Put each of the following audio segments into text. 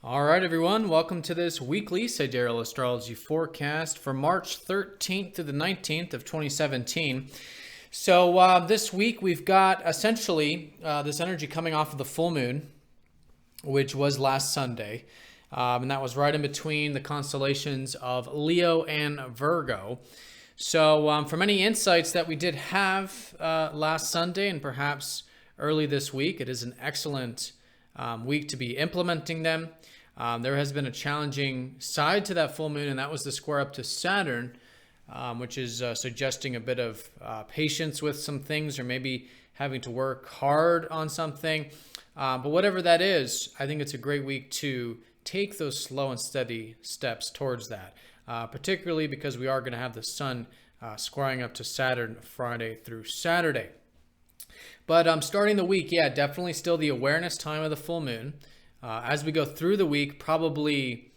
All right, everyone, welcome to this weekly Sidereal Astrology forecast for March 13th to the 19th of 2017. So this week we've got essentially this energy coming off of the full moon, which was last Sunday. And that was right in between the constellations of Leo and Virgo. So from any insights that we did have last Sunday and perhaps early this week, it is an excellent week to be implementing them. There has been a challenging side to that full moon, and that was the square up to Saturn, which is suggesting a bit of patience with some things, or maybe having to work hard on something. But whatever that is, I think it's a great week to take those slow and steady steps towards that, particularly because we are going to have the sun squaring up to Saturn Friday through Saturday. But starting the week, yeah, definitely still the awareness time of the full moon. As we go through the week, probably,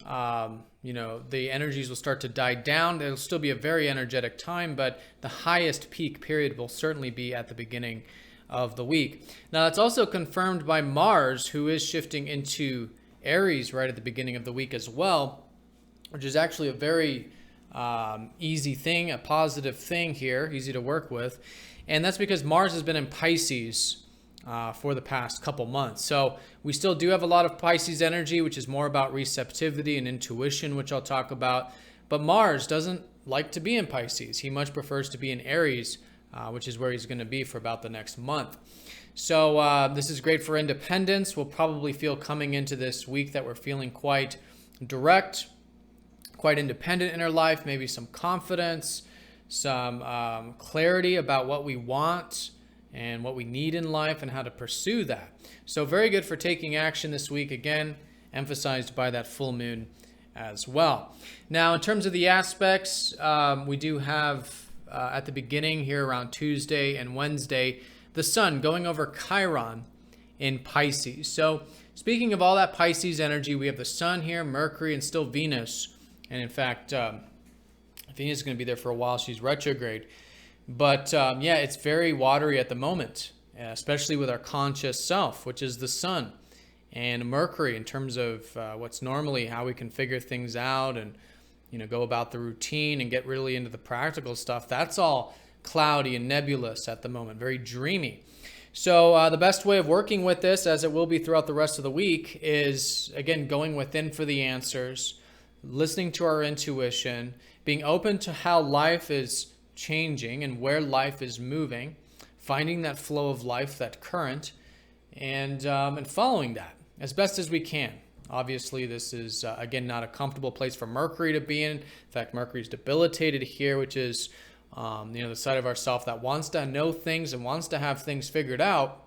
the energies will start to die down. It'll still be a very energetic time, but the highest peak period will certainly be at the beginning of the week. Now, that's also confirmed by Mars, who is shifting into Aries right at the beginning of the week as well, which is actually a very easy thing, a positive thing here, easy to work with. And that's because Mars has been in Pisces for the past couple months. So we still do have a lot of Pisces energy, which is more about receptivity and intuition, which I'll talk about. But Mars doesn't like to be in Pisces. He much prefers to be in Aries, which is where he's going to be for about the next month. So this is great for independence. We'll probably feel coming into this week that we're feeling quite direct, quite independent in our life, maybe some confidence, some clarity about what we want and what we need in life and how to pursue that. So very good for taking action this week, again, emphasized by that full moon as well. Now, in terms of the aspects, we do have at the beginning here around Tuesday and Wednesday, the sun going over Chiron in Pisces. So speaking of all that Pisces energy, we have the sun here, Mercury, and still Venus. And in fact, Venus is going to be there for a while. She's retrograde. But yeah, it's very watery at the moment, especially with our conscious self, which is the sun, and Mercury in terms of what's normally how we can figure things out and go about the routine and get really into the practical stuff. That's all cloudy and nebulous at the moment, very dreamy. So the best way of working with this, as it will be throughout the rest of the week, is again going within for the answers, listening to our intuition, being open to how life is changing and where life is moving, finding that flow of life, that current, and following that as best as we can. Obviously, this is, again, not a comfortable place for Mercury to be in. In fact, Mercury is debilitated here, which is, the side of ourself that wants to know things and wants to have things figured out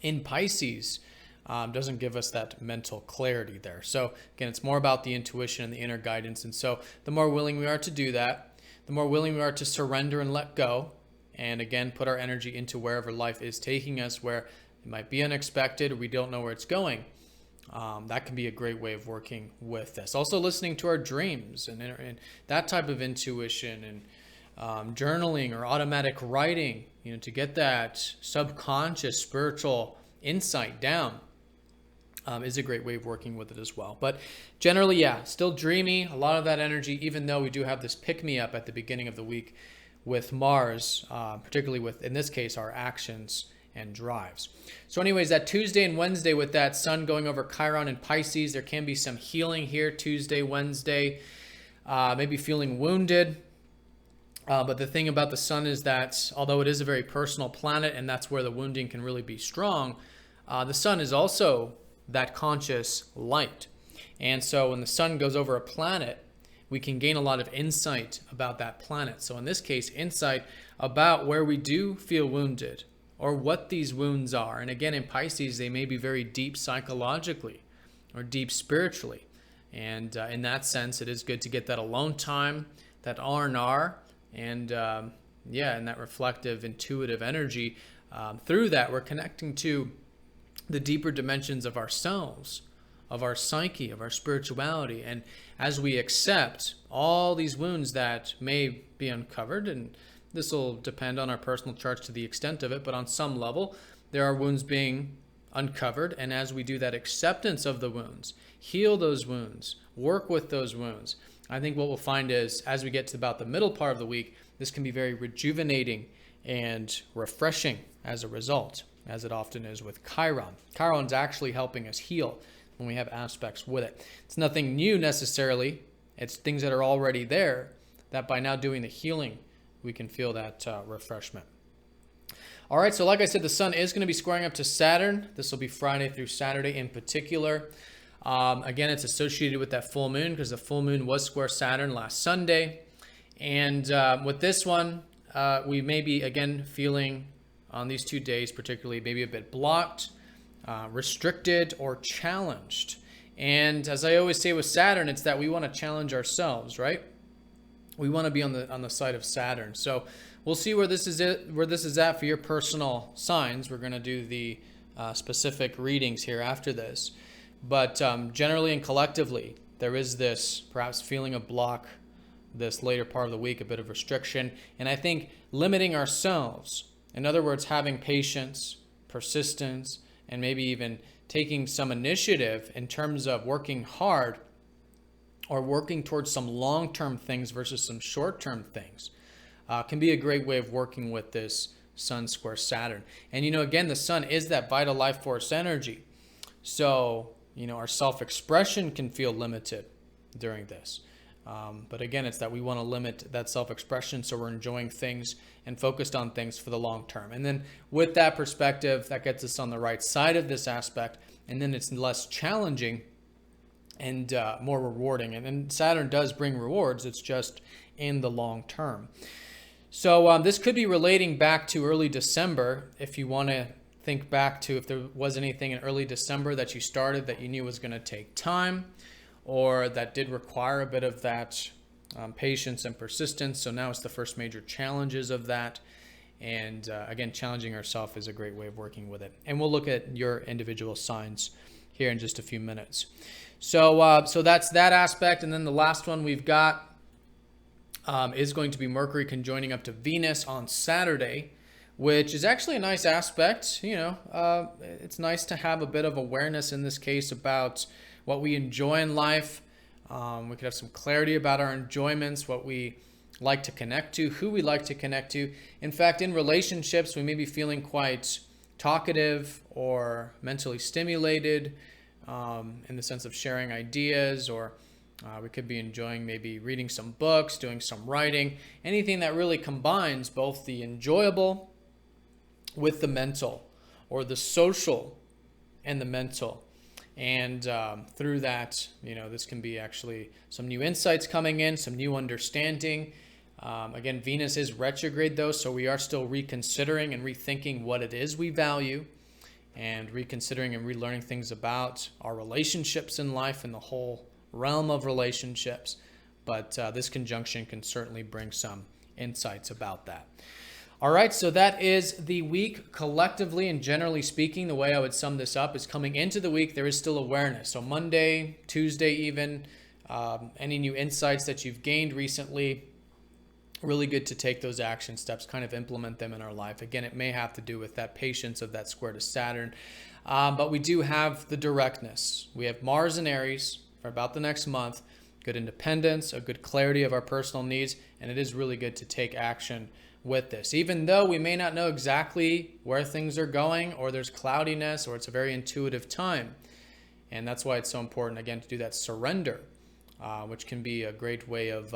in Pisces. Doesn't give us that mental clarity there. So, again, it's more about the intuition and the inner guidance. And so the more willing we are to do that, the more willing we are to surrender and let go, and again, put our energy into wherever life is taking us, where it might be unexpected, or we don't know where it's going. That can be a great way of working with this. Also listening to our dreams and that type of intuition, and journaling or automatic writing, to get that subconscious spiritual insight down. Is a great way of working with it as well. But generally, yeah, still dreamy, a lot of that energy, even though we do have this pick-me-up at the beginning of the week with Mars, particularly with, in this case, our actions and drives. So anyways, that Tuesday and Wednesday with that sun going over Chiron and Pisces, there can be some healing here Tuesday, Wednesday, maybe feeling wounded. But the thing about the sun is that although it is a very personal planet, and that's where the wounding can really be strong, the sun is also that conscious light. And so when the sun goes over a planet, we can gain a lot of insight about that planet. So in this case, insight about where we do feel wounded or what these wounds are. And again, in Pisces, they may be very deep psychologically or deep spiritually. And in that sense, it is good to get that alone time, that R&R, and and that reflective, intuitive energy. Through that, we're connecting to the deeper dimensions of ourselves, of our psyche, of our spirituality. And as we accept all these wounds that may be uncovered, and this will depend on our personal charts to the extent of it, but on some level, there are wounds being uncovered. And as we do that acceptance of the wounds, heal those wounds, work with those wounds, I think what we'll find is as we get to about the middle part of the week, this can be very rejuvenating and refreshing as a result, as it often is with Chiron. Chiron's actually helping us heal when we have aspects with it. It's nothing new necessarily. It's things that are already there that by now doing the healing, we can feel that refreshment. All right, so like I said, the sun is going to be squaring up to Saturn. This will be Friday through Saturday in particular. Again, it's associated with that full moon because the full moon was square Saturn last Sunday. And with this one, we may be, again, feeling on these 2 days, particularly maybe a bit blocked, restricted, or challenged. And as I always say with Saturn, it's that we want to challenge ourselves, right? We want to be on the side of Saturn. So we'll see where this is at for your personal signs. We're going to do the specific readings here after this. But generally and collectively, there is this perhaps feeling of block this later part of the week, a bit of restriction. And I think limiting ourselves, in other words, having patience, persistence, and maybe even taking some initiative in terms of working hard or working towards some long-term things versus some short-term things can be a great way of working with this Sun square Saturn. And, again, the sun is that vital life force energy. So, our self-expression can feel limited during this. But again, it's that we want to limit that self-expression so we're enjoying things and focused on things for the long term. And then with that perspective, that gets us on the right side of this aspect, and then it's less challenging and more rewarding. And Saturn does bring rewards, it's just in the long term. So this could be relating back to early December. If you want to think back to if there was anything in early December that you started that you knew was going to take time, or that did require a bit of that patience and persistence. So now it's the first major challenges of that. And again, challenging ourselves is a great way of working with it. And we'll look at your individual signs here in just a few minutes. So that's that aspect. And then the last one we've got is going to be Mercury conjoining up to Venus on Saturday, which is actually a nice aspect. It's nice to have a bit of awareness in this case about what we enjoy in life. We could have some clarity about our enjoyments, what we like to connect to, who we like to connect to. In fact, in relationships, we may be feeling quite talkative or mentally stimulated in the sense of sharing ideas, or we could be enjoying maybe reading some books, doing some writing, anything that really combines both the enjoyable with the mental, or the social and the mental. And through that, this can be actually some new insights coming in, some new understanding. Again, Venus is retrograde though, so we are still reconsidering and rethinking what it is we value, and reconsidering and relearning things about our relationships in life and the whole realm of relationships. But this conjunction can certainly bring some insights about that. All right, so that is the week collectively, and generally speaking, the way I would sum this up is coming into the week, there is still awareness. So Monday, Tuesday even, any new insights that you've gained recently, really good to take those action steps, kind of implement them in our life. Again, it may have to do with that patience of that square to Saturn, but we do have the directness. We have Mars in Aries for about the next month, good independence, a good clarity of our personal needs, and it is really good to take action with this, even though we may not know exactly where things are going, or there's cloudiness, or it's a very intuitive time. And that's why it's so important, again, to do that surrender, which can be a great way of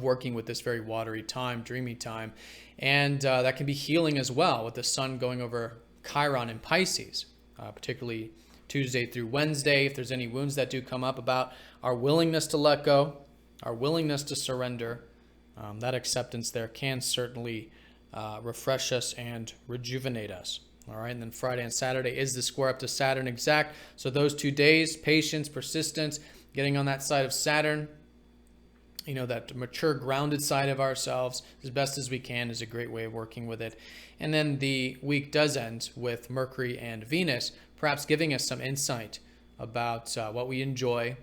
working with this very watery time, dreamy time. And that can be healing as well, with the sun going over Chiron in Pisces, particularly Tuesday through Wednesday. If there's any wounds that do come up about our willingness to let go, our willingness to surrender, that acceptance there can certainly refresh us and rejuvenate us. All right, and then Friday and Saturday is the square up to Saturn exact. So those 2 days, patience, persistence, getting on that side of Saturn, that mature, grounded side of ourselves as best as we can is a great way of working with it. And then the week does end with Mercury and Venus, perhaps giving us some insight about what we enjoy,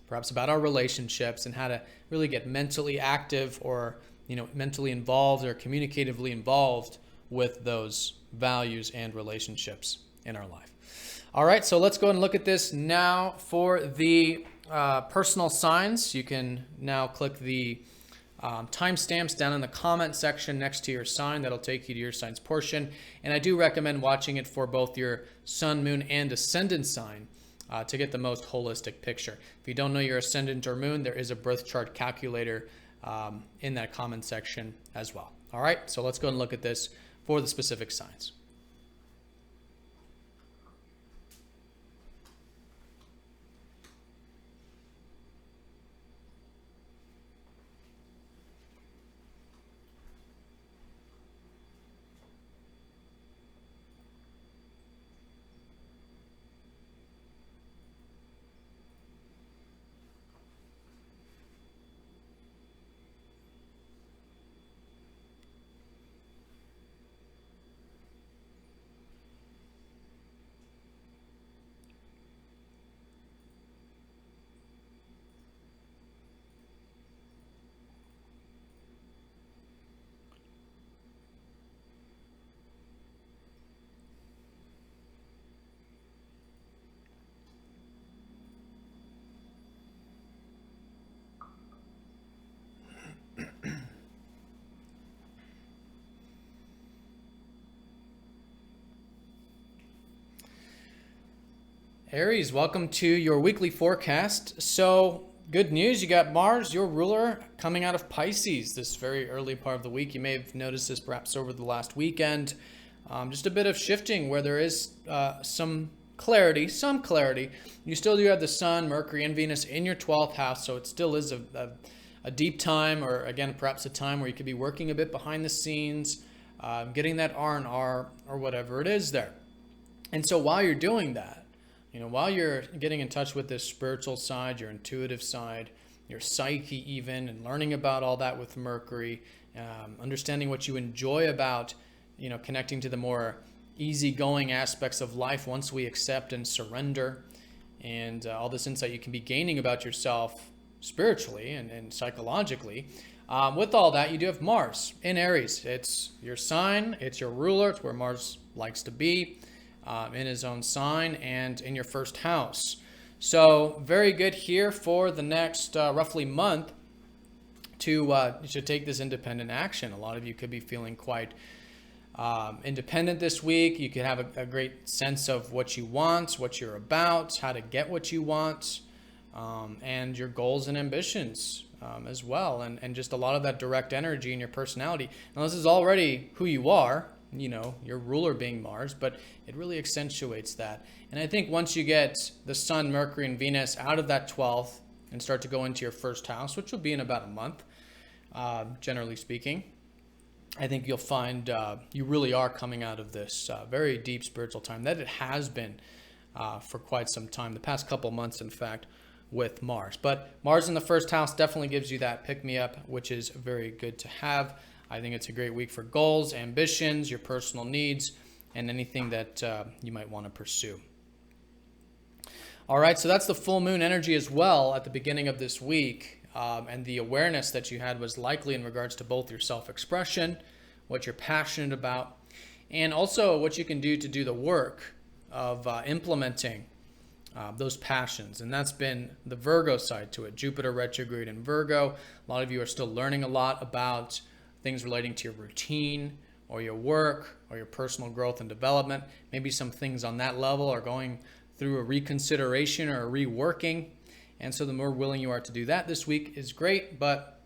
perhaps about our relationships, and how to really get mentally active, or mentally involved or communicatively involved with those values and relationships in our life. All right, so let's go ahead and look at this now for the personal signs. You can now click the timestamps down in the comment section next to your sign. That'll take you to your sign's portion. And I do recommend watching it for both your sun, moon, and ascendant sign to get the most holistic picture. If you don't know your ascendant or moon, there is a birth chart calculator in that comment section as well. All right, so let's go and look at this for the specific signs. Aries, welcome to your weekly forecast. So good news, you got Mars, your ruler, coming out of Pisces this very early part of the week. You may have noticed this perhaps over the last weekend. Just a bit of shifting where there is some clarity. You still do have the Sun, Mercury, and Venus in your 12th house, so it still is a deep time, or again, perhaps a time where you could be working a bit behind the scenes, getting that R&R or whatever it is there. And so while you're doing that, while you're getting in touch with this spiritual side, your intuitive side, your psyche even, and learning about all that with Mercury, understanding what you enjoy about, connecting to the more easygoing aspects of life once we accept and surrender, and all this insight you can be gaining about yourself spiritually and psychologically. With all that, you do have Mars in Aries. It's your sign, it's your ruler, it's where Mars likes to be. In his own sign and in your first house. So very good here for the next roughly month to take this independent action. A lot of you could be feeling quite independent this week. You could have a great sense of what you want, what you're about, how to get what you want, and your goals and ambitions as well. And just a lot of that direct energy in your personality. Now, this is already who you are. Your ruler being Mars, but it really accentuates that. And I think once you get the Sun, Mercury, and Venus out of that 12th and start to go into your first house, which will be in about a month, generally speaking, I think you'll find you really are coming out of this very deep spiritual time that it has been for quite some time, the past couple months, in fact, with Mars. But Mars in the first house definitely gives you that pick-me-up, which is very good to have. I think it's a great week for goals, ambitions, your personal needs, and anything that you might want to pursue. All right, so that's the full moon energy as well at the beginning of this week. And the awareness that you had was likely in regards to both your self-expression, what you're passionate about, and also what you can do to do the work of implementing those passions. And that's been the Virgo side to it. Jupiter retrograde in Virgo. A lot of you are still learning a lot about things relating to your routine or your work or your personal growth and development. Maybe some things on that level are going through a reconsideration or a reworking. And so the more willing you are to do that this week is great, but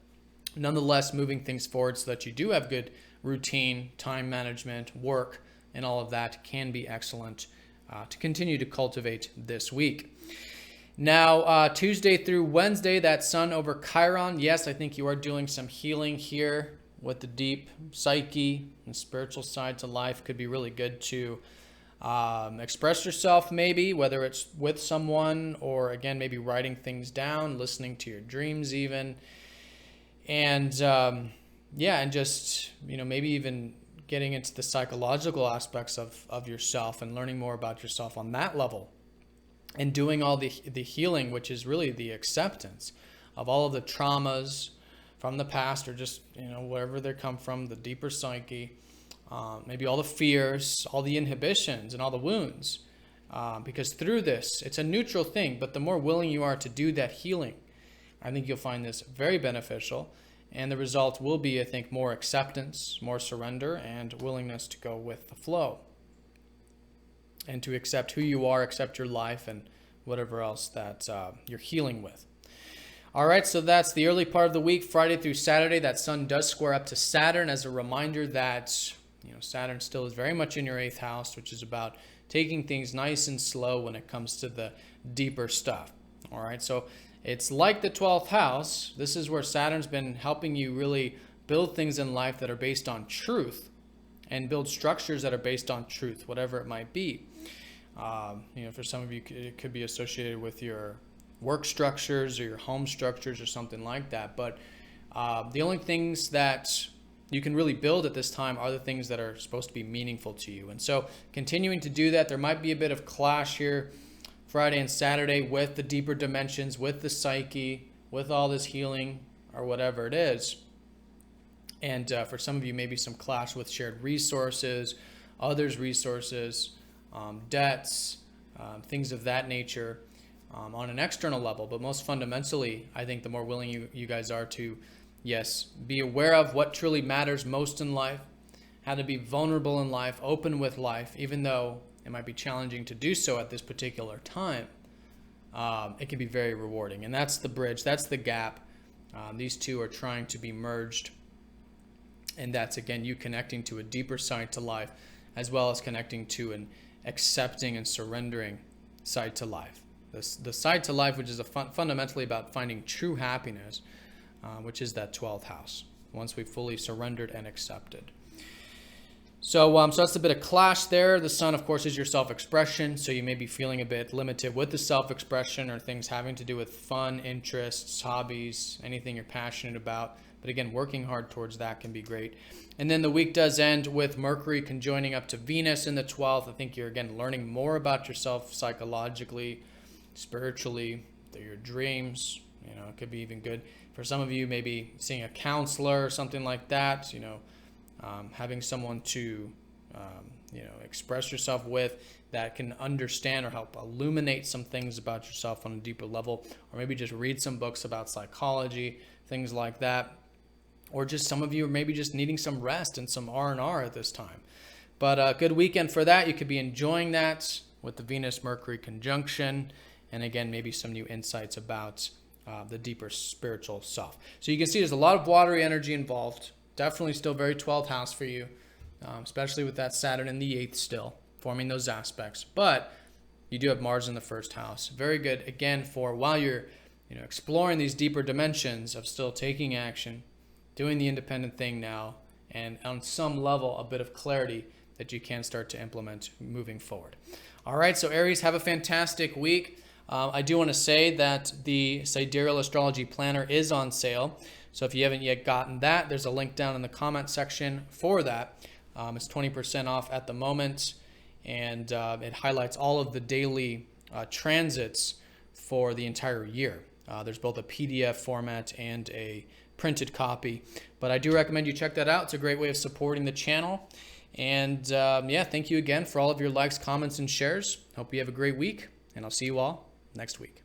nonetheless moving things forward so that you do have good routine, time management, work, and all of that can be excellent to continue to cultivate this week. Now, Tuesday through Wednesday, that Sun over Chiron. Yes, I think you are doing some healing here with the deep psyche and spiritual side to life. Could be really good to express yourself, maybe, whether it's with someone or, again, maybe writing things down, listening to your dreams even. And, and just, maybe even getting into the psychological aspects of yourself and learning more about yourself on that level. And doing all the healing, which is really the acceptance of all of the traumas from the past, or just, wherever they come from, the deeper psyche, maybe all the fears, all the inhibitions, and all the wounds. Because through this, it's a neutral thing, but the more willing you are to do that healing, I think you'll find this very beneficial. And the result will be, I think, more acceptance, more surrender, and willingness to go with the flow. And to accept who you are, accept your life, and whatever else that you're healing with. All right, so that's the early part of the week, Friday through Saturday. That sun does square up to Saturn as a reminder that Saturn still is very much in your 8th house, which is about taking things nice and slow when it comes to the deeper stuff. All right, so it's like the 12th house. This is where Saturn's been helping you really build things in life that are based on truth and build structures that are based on truth, whatever it might be. For some of you, it could be associated with your work structures or your home structures or something like that. But the only things that you can really build at this time are the things that are supposed to be meaningful to you. And so continuing to do that, there might be a bit of clash here Friday and Saturday with the deeper dimensions, with the psyche, with all this healing or whatever it is. And for some of you, maybe some clash with shared resources, others' resources, debts, things of that nature on an external level. But most fundamentally, I think the more willing you guys are to, yes, be aware of what truly matters most in life, how to be vulnerable in life, open with life, even though it might be challenging to do so at this particular time, it can be very rewarding. And that's the bridge, that's the gap. These two are trying to be merged. And that's, again, you connecting to a deeper side to life, as well as connecting to an accepting and surrendering side to life. The side to life, which is fundamentally about finding true happiness, which is that 12th house, once we've fully surrendered and accepted. So that's a bit of clash there. The sun, of course, is your self-expression, so you may be feeling a bit limited with the self-expression or things having to do with fun, interests, hobbies, anything you're passionate about. But again, working hard towards that can be great. And then the week does end with Mercury conjoining up to Venus in the 12th. I think you're, again, learning more about yourself psychologically, spiritually, through your dreams. It could be even good for some of you, maybe seeing a counselor or something like that, having someone to, express yourself with that can understand or help illuminate some things about yourself on a deeper level, or maybe just read some books about psychology, things like that. Or just some of you are maybe just needing some rest and some R&R at this time. But a good weekend for that. You could be enjoying that with the Venus-Mercury conjunction. And again, maybe some new insights about the deeper spiritual self. So you can see there's a lot of watery energy involved. Definitely still very 12th house for you, especially with that Saturn in the 8th still, forming those aspects. But you do have Mars in the 1st house. Very good, again, for while you're exploring these deeper dimensions of still taking action, doing the independent thing now, and on some level, a bit of clarity that you can start to implement moving forward. All right, so Aries, have a fantastic week. I do want to say that the Sidereal Astrology Planner is on sale. So if you haven't yet gotten that, there's a link down in the comment section for that. It's 20% off at the moment, and it highlights all of the daily transits for the entire year. There's both a PDF format and a printed copy, but I do recommend you check that out. It's a great way of supporting the channel. And thank you again for all of your likes, comments, and shares. Hope you have a great week, and I'll see you all next week.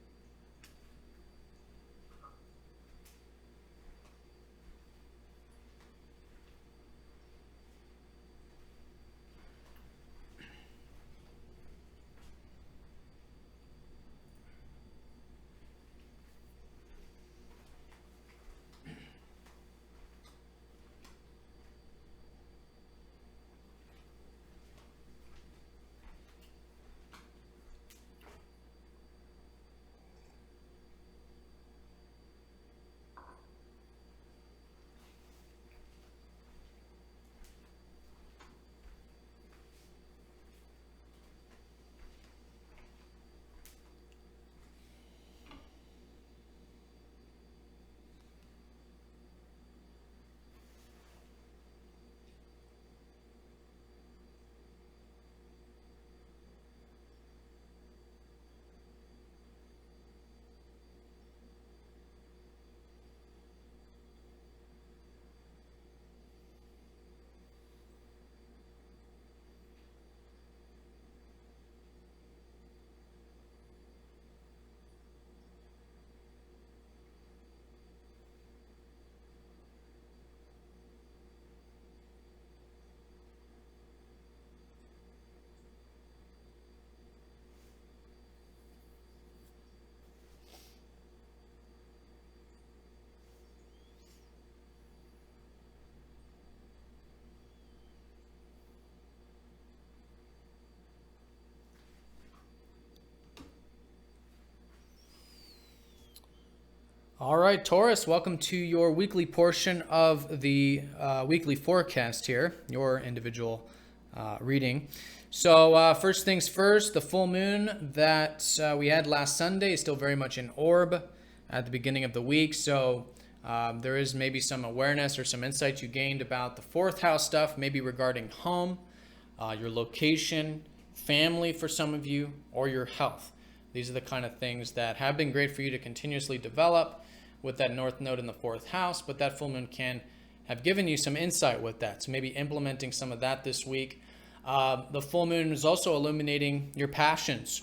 All right, Taurus, welcome to your weekly portion of the weekly forecast here, your individual reading. So first things first, the full moon that we had last Sunday is still very much in orb at the beginning of the week. So there is maybe some awareness or some insights you gained about the fourth house stuff, maybe regarding home, your location, family for some of you, or your health. These are the kind of things that have been great for you to continuously develop with that north node in the fourth house, but that full moon can have given you some insight with that. So maybe implementing some of that this week. The full moon is also illuminating your passions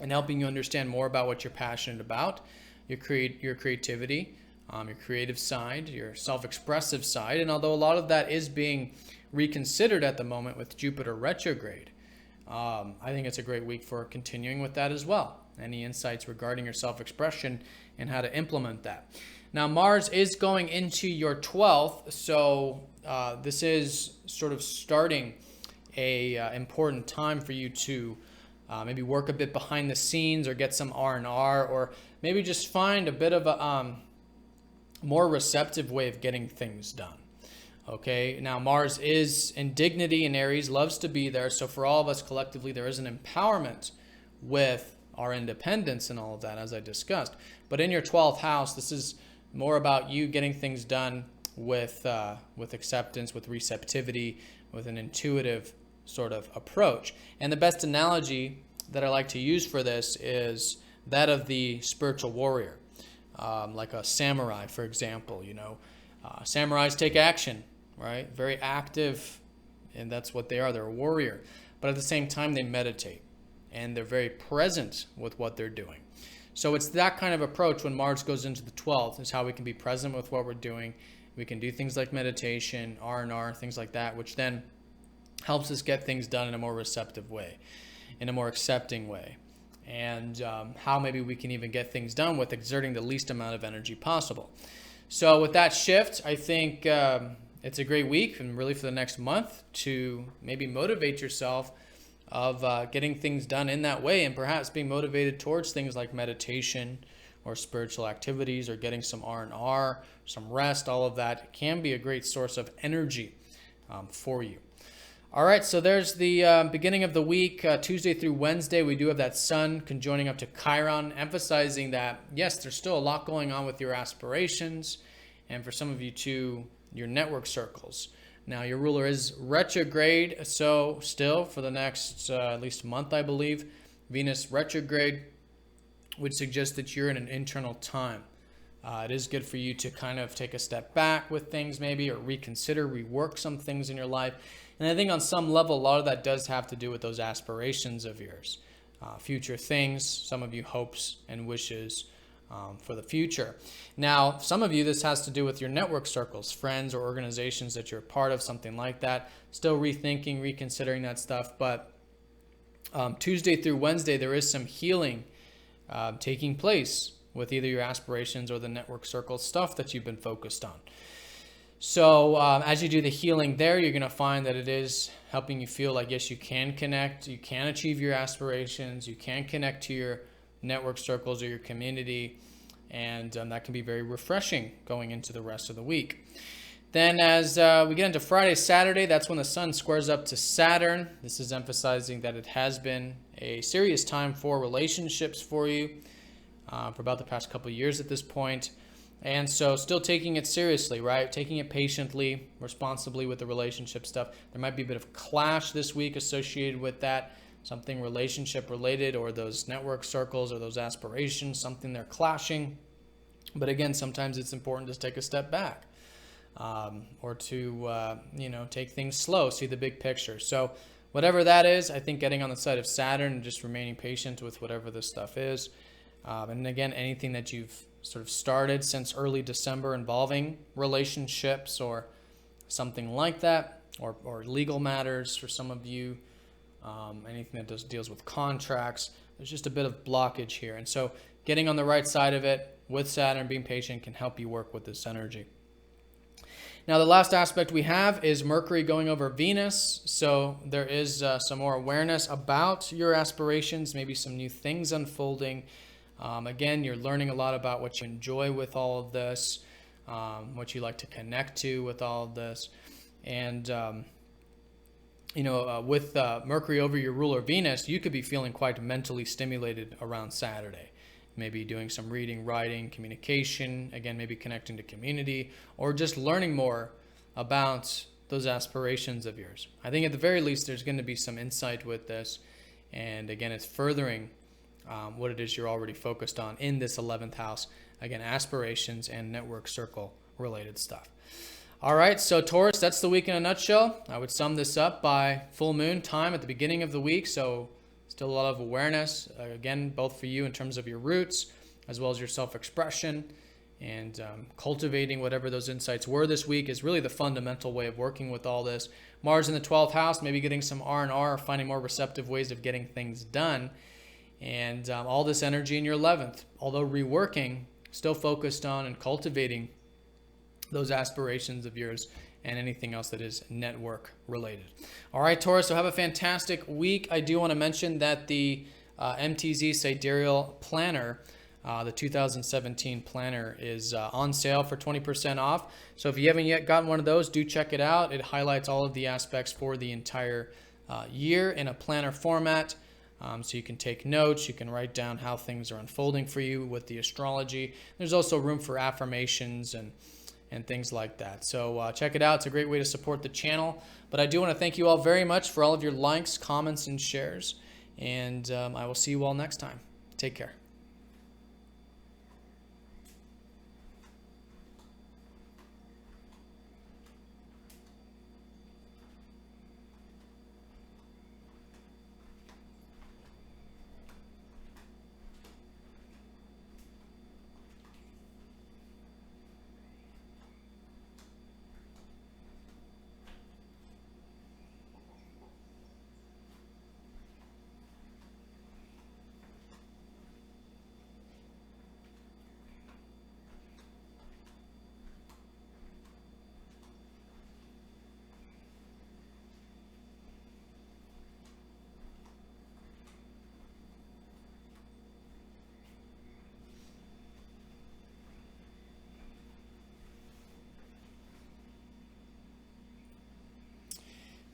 and helping you understand more about what you're passionate about, your creativity, your creative side, your self-expressive side. And although a lot of that is being reconsidered at the moment with Jupiter retrograde, I think it's a great week for continuing with that as well. Any insights regarding your self-expression and how to implement that. Now, Mars is going into your 12th, so this is sort of starting a important time for you to maybe work a bit behind the scenes or get some R&R, or maybe just find a bit of a more receptive way of getting things done. Okay, now Mars is in dignity in Aries, loves to be there. So for all of us collectively, there is an empowerment with our independence and all of that, as I discussed. But in your 12th house, this is more about you getting things done with acceptance, with receptivity, with an intuitive sort of approach. And the best analogy that I like to use for this is that of the spiritual warrior, like a samurai, for example. You know, samurais take action, right? Very active, and that's what they are. They're a warrior. But at the same time, they meditate, and they're very present with what they're doing. So it's that kind of approach when Mars goes into the 12th, is how we can be present with what we're doing. We can do things like meditation, R&R, things like that, which then helps us get things done in a more receptive way, in a more accepting way. And how maybe we can even get things done with exerting the least amount of energy possible. So with that shift, I think it's a great week, and really for the next month, to maybe motivate yourself of getting things done in that way, and perhaps being motivated towards things like meditation or spiritual activities, or getting some R&R, some rest. All of that can be a great source of energy for you. All right, so there's the beginning of the week, Tuesday through Wednesday. We do have that sun conjoining up to Chiron, emphasizing that, yes, there's still a lot going on with your aspirations, and for some of you too, your network circles. Now, your ruler is retrograde, so still for the next at least month, I believe, Venus retrograde would suggest that you're in an internal time. It is good for you to kind of take a step back with things maybe, or reconsider, rework some things in your life. And I think on some level, a lot of that does have to do with those aspirations of yours. Future things, some of you hopes and wishes for the future. Now, some of you, this has to do with your network circles, friends or organizations that you're a part of, something like that. Still rethinking, reconsidering that stuff. But Tuesday through Wednesday, there is some healing taking place with either your aspirations or the network circle stuff that you've been focused on. So as you do the healing there, you're going to find that it is helping you feel like, yes, you can connect, you can achieve your aspirations, you can connect to your network circles or your community, and that can be very refreshing going into the rest of the week. Then as we get into Friday, Saturday, that's when the sun squares up to Saturn. This is emphasizing that it has been a serious time for relationships for you for about the past couple of years at this point. And so still taking it seriously, right? Taking it patiently, responsibly with the relationship stuff. There might be a bit of clash this week associated with that, something relationship related, or those network circles or those aspirations, something they're clashing. But again, sometimes it's important to take a step back or to, take things slow, see the big picture. So whatever that is, I think getting on the side of Saturn and just remaining patient with whatever this stuff is. And again, anything that you've sort of started since early December involving relationships or something like that, or legal matters for some of you, anything that deals with contracts, there's just a bit of blockage here. And so getting on the right side of it with Saturn, being patient, can help you work with this energy. Now, the last aspect we have is Mercury going over Venus. So there is some more awareness about your aspirations, maybe some new things unfolding, Again, you're learning a lot about what you enjoy with all of this, what you like to connect to with all of this. And, with Mercury over your ruler Venus, you could be feeling quite mentally stimulated around Saturday. Maybe doing some reading, writing, communication, again, maybe connecting to community, or just learning more about those aspirations of yours. I think at the very least, there's going to be some insight with this. And again, it's furthering what it is you're already focused on in this 11th house. Again, aspirations and network circle related stuff. All right, so Taurus, that's the week in a nutshell. I would sum this up by full moon time at the beginning of the week. So still a lot of awareness, again, both for you in terms of your roots, as well as your self-expression, and cultivating whatever those insights were this week is really the fundamental way of working with all this. Mars in the 12th house, maybe getting some R&R, finding more receptive ways of getting things done. And all this energy in your 11th, although reworking, still focused on and cultivating those aspirations of yours and anything else that is network related. All right, Taurus, so have a fantastic week. I do want to mention that the MTZ Sidereal Planner, the 2017 planner, is on sale for 20% off. So if you haven't yet gotten one of those, do check it out. It highlights all of the aspects for the entire year in a planner format. So you can take notes, you can write down how things are unfolding for you with the astrology. There's also room for affirmations and things like that. So check it out. It's a great way to support the channel. But I do want to thank you all very much for all of your likes, comments, and shares. And I will see you all next time. Take care.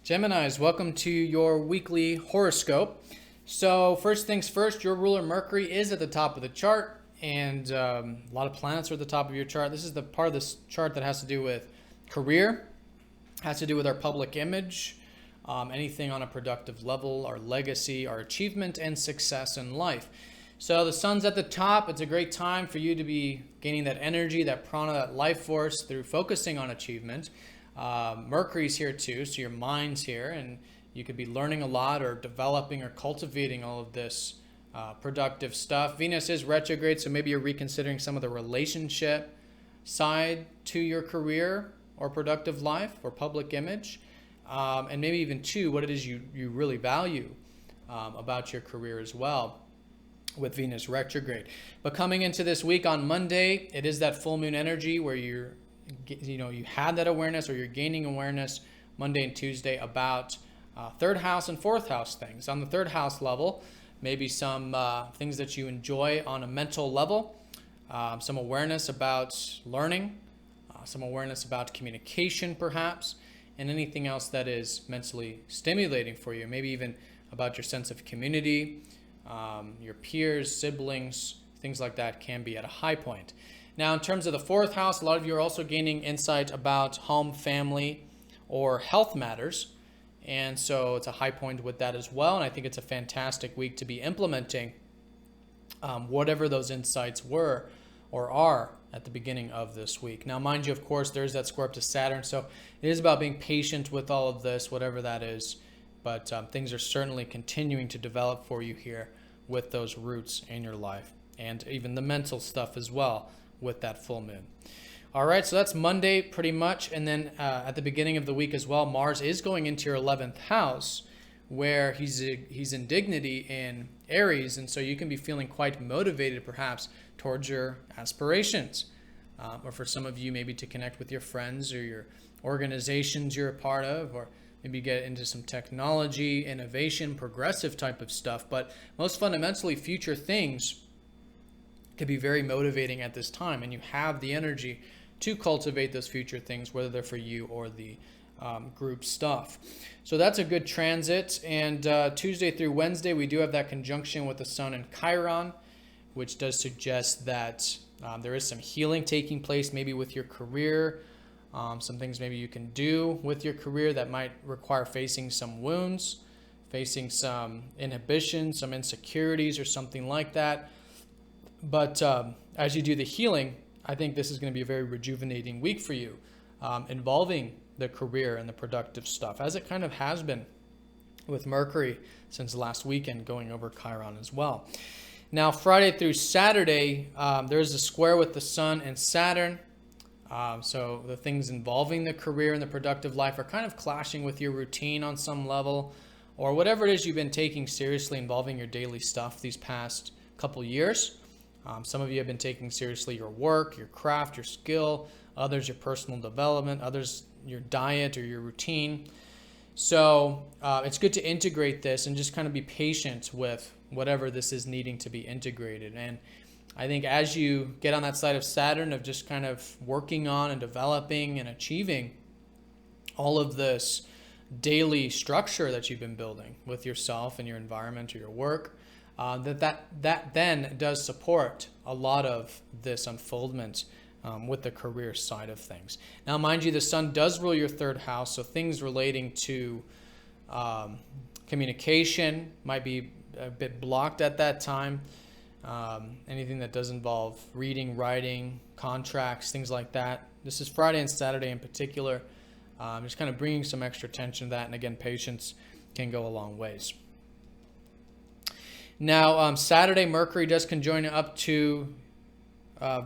Geminis, welcome to your weekly horoscope. So first things first, your ruler Mercury is at the top of the chart, and a lot of planets are at the top of your chart. This is the part of this chart that has to do with career, has to do with our public image, anything on a productive level, our legacy, our achievement, and success in life. So the sun's at the top. It's a great time for you to be gaining that energy, that prana, that life force through focusing on achievement. Mercury's here too, so your mind's here, and you could be learning a lot or developing or cultivating all of this productive stuff. Venus is retrograde, so maybe you're reconsidering some of the relationship side to your career or productive life or public image, and maybe even too what it is you really value about your career as well with Venus retrograde. But coming into this week on Monday, it is that full moon energy where you had that awareness, or you're gaining awareness Monday and Tuesday about third house and fourth house things. On the third house level, maybe some things that you enjoy on a mental level, some awareness about learning, some awareness about communication perhaps, and anything else that is mentally stimulating for you. Maybe even about your sense of community, your peers, siblings, things like that can be at a high point. Now, in terms of the fourth house, a lot of you are also gaining insight about home, family, or health matters. And so it's a high point with that as well. And I think it's a fantastic week to be implementing whatever those insights were or are at the beginning of this week. Now, mind you, of course, there's that square up to Saturn. So it is about being patient with all of this, whatever that is. But things are certainly continuing to develop for you here with those roots in your life, and even the mental stuff as well with that full moon. All right, so that's Monday pretty much. And then at the beginning of the week as well, Mars is going into your 11th house, where he's in dignity in Aries. And so you can be feeling quite motivated perhaps towards your aspirations. Or for some of you, maybe to connect with your friends or your organizations you're a part of, or maybe get into some technology, innovation, progressive type of stuff. But most fundamentally, future things could be very motivating at this time, and you have the energy to cultivate those future things, whether they're for you or the group stuff. So that's a good transit. And Tuesday through Wednesday, we do have that conjunction with the Sun and Chiron, which does suggest that there is some healing taking place, maybe with your career. Some things maybe you can do with your career that might require facing some wounds, facing some inhibition, some insecurities or something like that. But as you do the healing, I think this is going to be a very rejuvenating week for you, involving the career and the productive stuff, as it kind of has been with Mercury since last weekend, going over Chiron as well. Now, Friday through Saturday, there's a square with the Sun and Saturn. So the things involving the career and the productive life are kind of clashing with your routine on some level, or whatever it is you've been taking seriously involving your daily stuff these past couple years. Some of you have been taking seriously your work, your craft, your skill, others your personal development, others your diet or your routine. So it's good to integrate this and just kind of be patient with whatever this is needing to be integrated. And I think as you get on that side of Saturn of just kind of working on and developing and achieving all of this daily structure that you've been building with yourself and your environment or your work, that then does support a lot of this unfoldment with the career side of things. Now, mind you, the Sun does rule your third house, so things relating to communication might be a bit blocked at that time. Anything that does involve reading, writing, contracts, things like that. This is Friday and Saturday in particular. Just kind of bringing some extra attention to that, and again, patience can go a long ways. Now, Saturday, Mercury does conjoin up to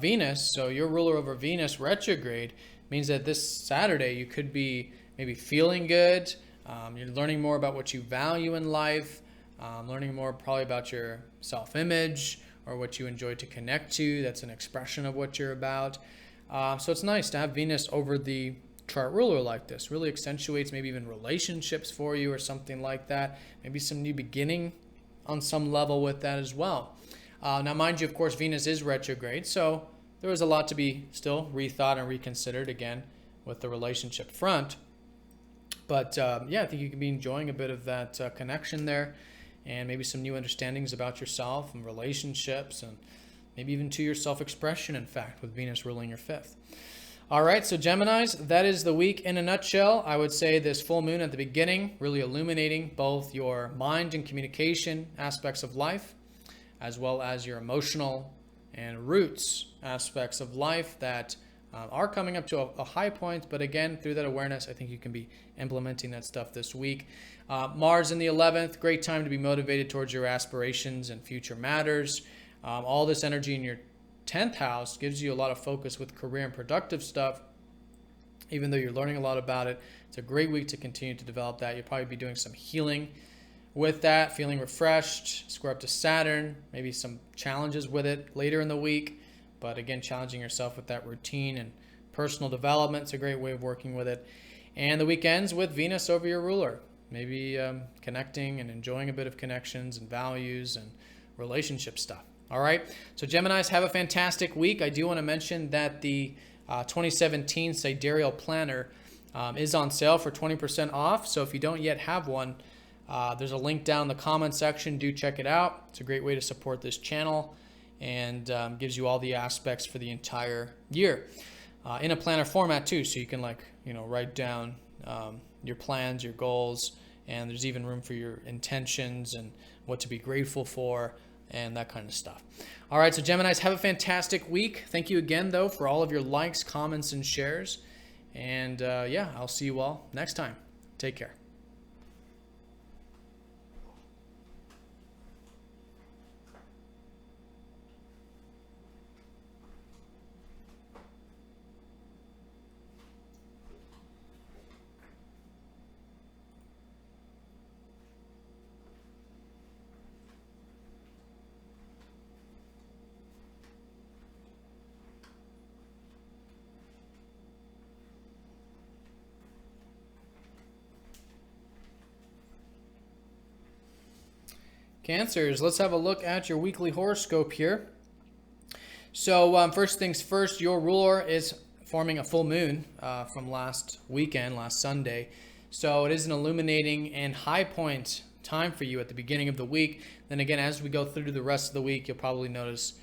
Venus, so your ruler over Venus retrograde means that this Saturday you could be maybe feeling good. You're learning more about what you value in life, learning more probably about your self-image or what you enjoy to connect to. That's an expression of what you're about. So it's nice to have Venus over the chart ruler like this. Really accentuates maybe even relationships for you or something like that. Maybe some new beginning on some level with that as well. Now, mind you, of course, Venus is retrograde, so there was a lot to be still rethought and reconsidered again with the relationship front. But yeah, I think you can be enjoying a bit of that connection there, and maybe some new understandings about yourself and relationships, and maybe even to your self-expression, in fact, with Venus ruling your fifth. All right, so Geminis, that is the week in a nutshell. I would say this full moon at the beginning, really illuminating both your mind and communication aspects of life, as well as your emotional and roots aspects of life that are coming up to a high point. But again, through that awareness, I think you can be implementing that stuff this week. Mars in the 11th, great time to be motivated towards your aspirations and future matters. All this energy in your 10th house gives you a lot of focus with career and productive stuff. Even though you're learning a lot about it, it's a great week to continue to develop that. You'll probably be doing some healing with that, feeling refreshed, square up to Saturn, maybe some challenges with it later in the week. But again, challenging yourself with that routine and personal development is a great way of working with it. And the week ends with Venus over your ruler. Maybe connecting and enjoying a bit of connections and values and relationship stuff. All right, so Geminis, have a fantastic week. I do want to mention that the 2017 Sidereal Planner is on sale for 20% off. So if you don't yet have one, there's a link down in the comment section. Do check it out. It's a great way to support this channel, and gives you all the aspects for the entire year in a planner format too. So you can write down your plans, your goals, and there's even room for your intentions and what to be grateful for, and that kind of stuff. All right, so Geminis, have a fantastic week. Thank you again, though, for all of your likes, comments, and shares. And yeah, I'll see you all next time. Take care. Cancers, let's have a look at your weekly horoscope here. So first things first, your ruler is forming a full moon from last Sunday. So it is an illuminating and high point time for you at the beginning of the week. Then again, as we go through the rest of the week, you'll probably notice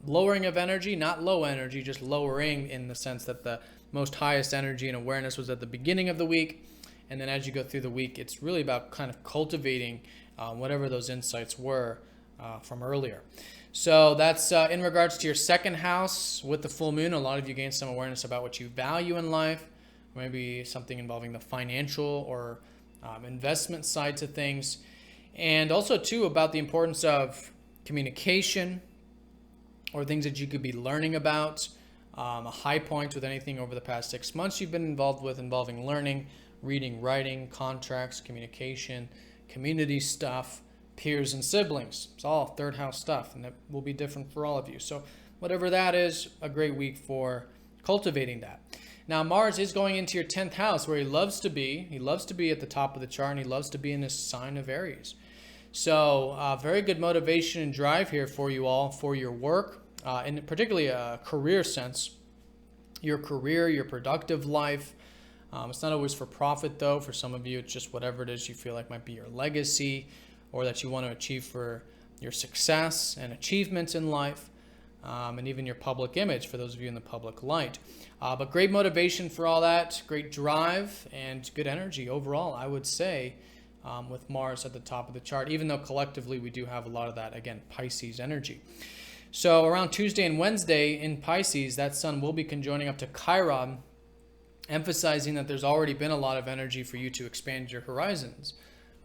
lowering of energy, not low energy, just lowering in the sense that the most highest energy and awareness was at the beginning of the week. And then as you go through the week, it's really about kind of cultivating whatever those insights were from earlier. So that's in regards to your second house with the full moon. A lot of you gain some awareness about what you value in life, maybe something involving the financial or investment sides of things. And also, too, about the importance of communication or things that you could be learning about. A high point with anything over the past 6 months you've been involved with involving learning, reading, writing, contracts, communication, community stuff, peers and siblings. It's all third house stuff, and that will be different for all of you. So whatever that is, a great week for cultivating that. Now, Mars is going into your 10th house where he loves to be. He loves to be at the top of the chart, and he loves to be in his sign of Aries. So very good motivation and drive here for you all for your work, in particularly a career sense. Your career, your productive life. It's not always for profit, though. For some of you, it's just whatever it is you feel like might be your legacy or that you want to achieve for your success and achievements in life, and even your public image for those of you in the public light. But great motivation for all that, great drive, and good energy overall, I would say, with Mars at the top of the chart, even though collectively we do have a lot of that, again, Pisces energy. So around Tuesday and Wednesday in Pisces, that sun will be conjoining up to Chiron, emphasizing that there's already been a lot of energy for you to expand your horizons.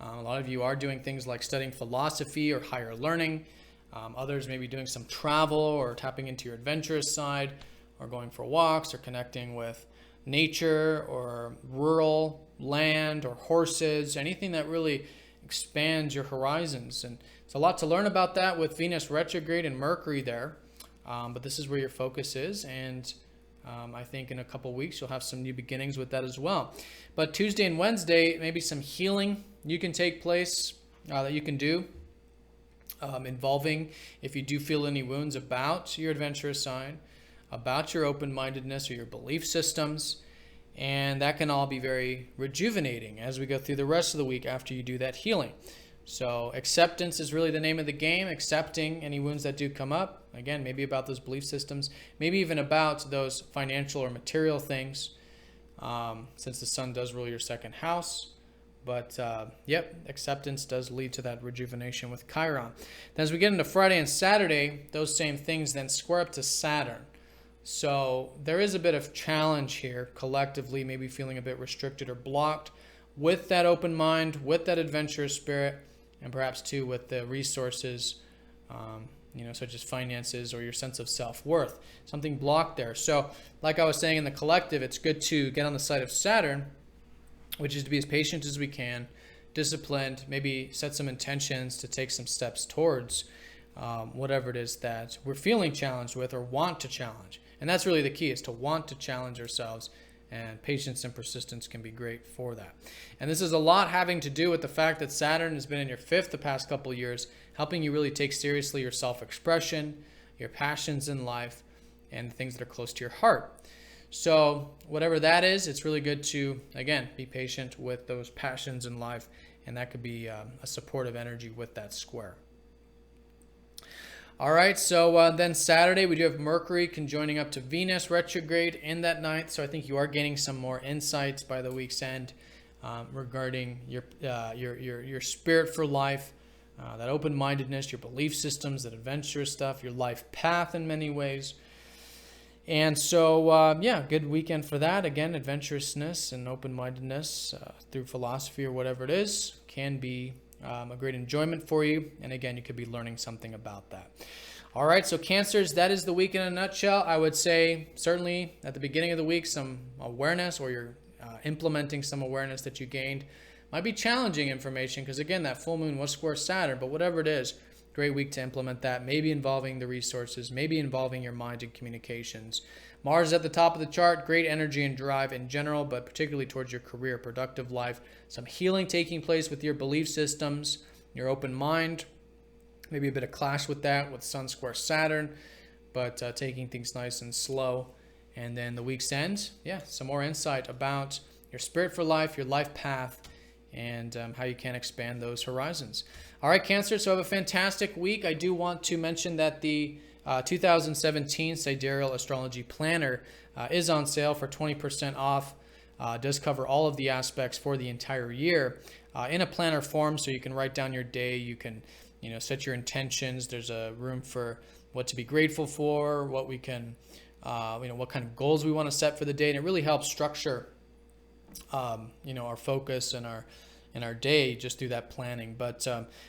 A lot of you are doing things like studying philosophy or higher learning. Others may be doing some travel or tapping into your adventurous side or going for walks or connecting with nature or rural land or horses, anything that really expands your horizons. And it's a lot to learn about that with Venus retrograde and Mercury there. But this is where your focus is. And I think in a couple weeks you'll have some new beginnings with that as well. But Tuesday and Wednesday, maybe some healing you can take place that you can do involving, if you do feel any wounds about your adventurous side, about your open-mindedness or your belief systems. And that can all be very rejuvenating as we go through the rest of the week after you do that healing. So acceptance is really the name of the game, accepting any wounds that do come up. Again, maybe about those belief systems, maybe even about those financial or material things, since the sun does rule your second house. But yep, acceptance does lead to that rejuvenation with Chiron. Then as we get into Friday and Saturday, those same things then square up to Saturn. So there is a bit of challenge here collectively, maybe feeling a bit restricted or blocked with that open mind, with that adventurous spirit, and perhaps too with the resources, such as finances or your sense of self-worth. Something blocked there. So like I was saying in the collective, it's good to get on the side of Saturn, which is to be as patient as we can, disciplined, maybe set some intentions to take some steps towards whatever it is that we're feeling challenged with or want to challenge. And that's really the key, is to want to challenge ourselves, and patience and persistence can be great for that. And this is a lot having to do with the fact that Saturn has been in your fifth the past couple of years, helping you really take seriously your self-expression, your passions in life, and the things that are close to your heart. So whatever that is, it's really good to, again, be patient with those passions in life, and that could be a supportive energy with that square. All right, so then Saturday, we do have Mercury conjoining up to Venus retrograde in that ninth. So I think you are gaining some more insights by the week's end regarding your spirit for life, that open-mindedness, your belief systems, that adventurous stuff, your life path in many ways. And so, good weekend for that. Again, adventurousness and open-mindedness through philosophy or whatever it is can be a great enjoyment for you. And again, you could be learning something about that. All right, so Cancers, that is the week in a nutshell. I would say certainly at the beginning of the week, some awareness, or you're implementing some awareness that you gained. Might be challenging information because, again, that full moon was square Saturn, but whatever it is, great week to implement that, maybe involving the resources, maybe involving your mind and communications. Mars is at the top of the chart, great energy and drive in general, but particularly towards your career, productive life. Some healing taking place with your belief systems, your open mind, maybe a bit of clash with that with Sun square Saturn. but taking things nice and slow. And then the week's end, some more insight about your spirit for life, your life path, and how you can expand those horizons. All right, Cancer, so have a fantastic week. I do want to mention that the 2017 Sidereal Astrology Planner is on sale for 20% off. Does cover all of the aspects for the entire year in a planner form, so you can write down your day, you can set your intentions. There's a room for what to be grateful for, what we can what kind of goals we want to set for the day, and it really helps structure our focus and our day just through that planning. But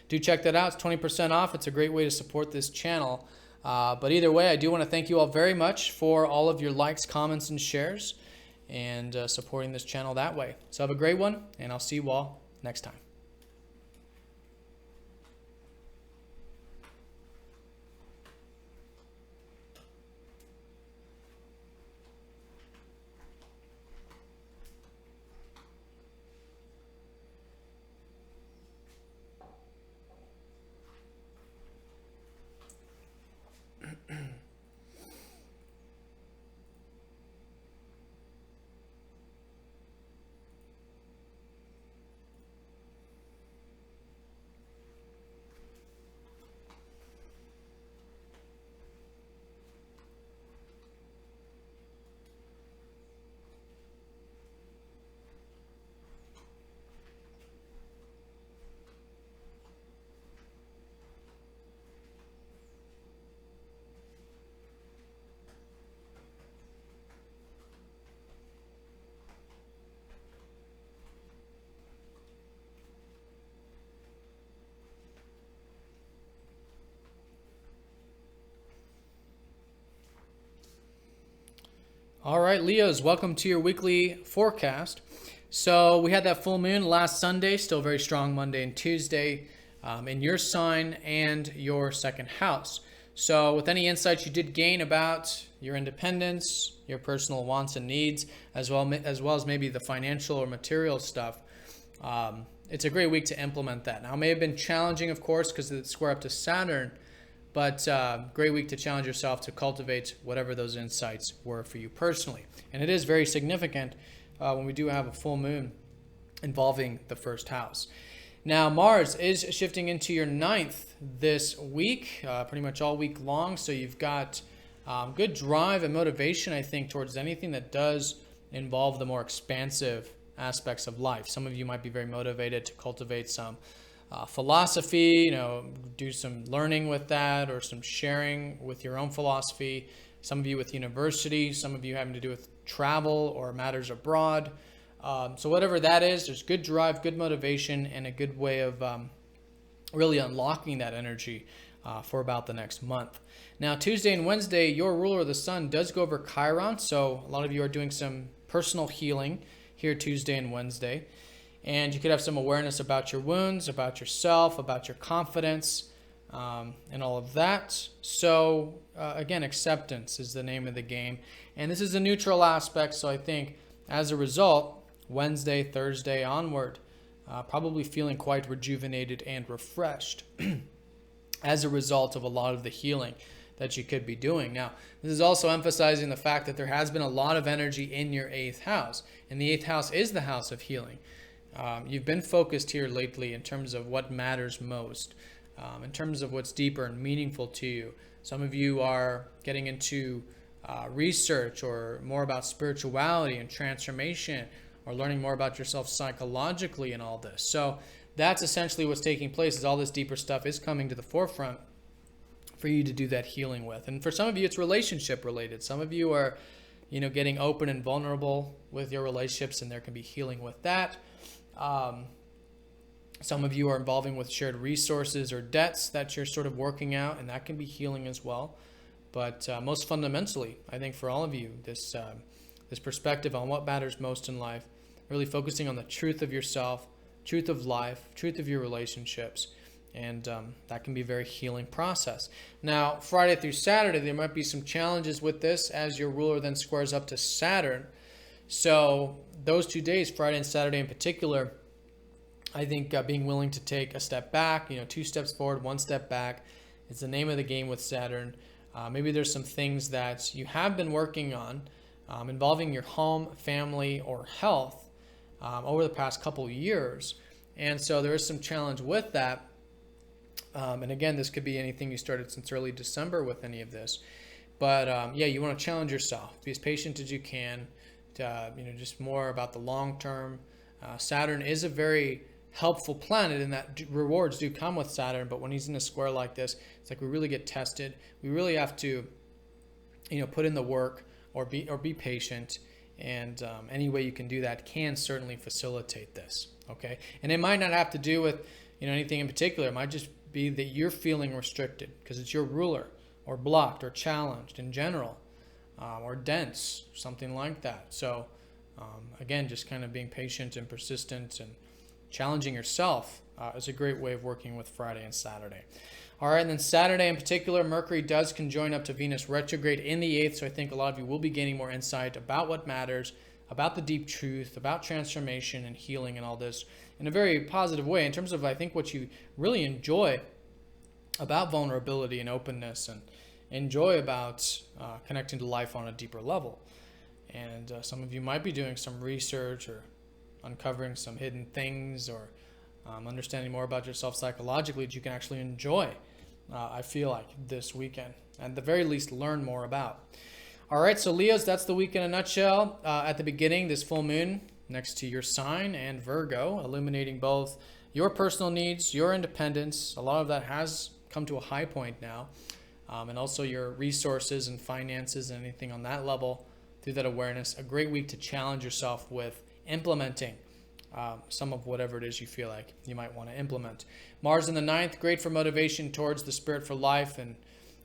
do check that out. It's 20% off. It's a great way to support this channel. But either way, I do want to thank you all very much for all of your likes, comments, and shares, and supporting this channel that way. So have a great one, and I'll see you all next time. All right, Leos, welcome to your weekly forecast. So we had that full moon last Sunday, still very strong Monday and Tuesday in your sign and your second house. So with any insights you did gain about your independence, your personal wants and needs, as well as maybe the financial or material stuff, it's a great week to implement that. Now, it may have been challenging, of course, because it's square up to Saturn, but great week to challenge yourself to cultivate whatever those insights were for you personally. And it is very significant when we do have a full moon involving the first house. Now, Mars is shifting into your ninth this week, pretty much all week long. So you've got good drive and motivation, I think, towards anything that does involve the more expansive aspects of life. Some of you might be very motivated to cultivate some philosophy, do some learning with that, or some sharing with your own philosophy. Some of you with university, some of you having to do with travel or matters abroad. So whatever that is, there's good drive, good motivation, and a good way of really unlocking that energy for about the next month. Now, Tuesday and Wednesday, your ruler of the sun does go over Chiron. So a lot of you are doing some personal healing here Tuesday and Wednesday. And you could have some awareness about your wounds, about yourself, about your confidence, and all of that. So again, acceptance is the name of the game. And this is a neutral aspect. So I think as a result, Wednesday, Thursday onward, probably feeling quite rejuvenated and refreshed as a result of a lot of the healing that you could be doing. Now, this is also emphasizing the fact that there has been a lot of energy in your 8th house. And the 8th house is the house of healing. You've been focused here lately in terms of what matters most, in terms of what's deeper and meaningful to you. Some of you are getting into research or more about spirituality and transformation, or learning more about yourself psychologically and all this. So that's essentially what's taking place, is all this deeper stuff is coming to the forefront for you to do that healing with. And for some of you, it's relationship related. Some of you are, getting open and vulnerable with your relationships, and there can be healing with that. Some of you are involving with shared resources or debts that you're sort of working out, and that can be healing as well. But most fundamentally, I think for all of you, this perspective on what matters most in life, really focusing on the truth of yourself, truth of life, truth of your relationships, and that can be a very healing process. Now, Friday through Saturday, there might be some challenges with this as your ruler then squares up to Saturn. So those 2 days, Friday and Saturday in particular, I think being willing to take a step back, 2 steps forward, 1 step back, is the name of the game with Saturn. Maybe there's some things that you have been working on involving your home, family, or health over the past couple of years. And so there is some challenge with that. And again, this could be anything you started since early December with any of this. But yeah, you want to challenge yourself. Be as patient as you can. Just more about the long term. Saturn is a very helpful planet in that rewards do come with Saturn, but when he's in a square like this, it's like we really get tested. We really have to, put in the work or be patient, and any way you can do that can certainly facilitate this. Okay, and it might not have to do with anything in particular. It might just be that you're feeling restricted because it's your ruler, or blocked, or challenged in general, or dense, something like that. So again, just kind of being patient and persistent and challenging yourself is a great way of working with Friday and Saturday. All right, and then Saturday in particular, Mercury does conjoin up to Venus retrograde in the 8th, so I think a lot of you will be gaining more insight about what matters, about the deep truth, about transformation and healing and all this in a very positive way in terms of, I think, what you really enjoy about vulnerability and openness, and enjoy about connecting to life on a deeper level. And some of you might be doing some research or uncovering some hidden things, or understanding more about yourself psychologically that you can actually enjoy, I feel like, this weekend, and at the very least learn more about. All right, so Leos, that's the week in a nutshell. At the beginning, this full moon next to your sign and Virgo, illuminating both your personal needs, your independence. A lot of that has come to a high point now, and also your resources and finances and anything on that level through that awareness. A great week to challenge yourself with implementing some of whatever it is you feel like you might want to implement. Mars in the 9th, great for motivation towards the spirit for life and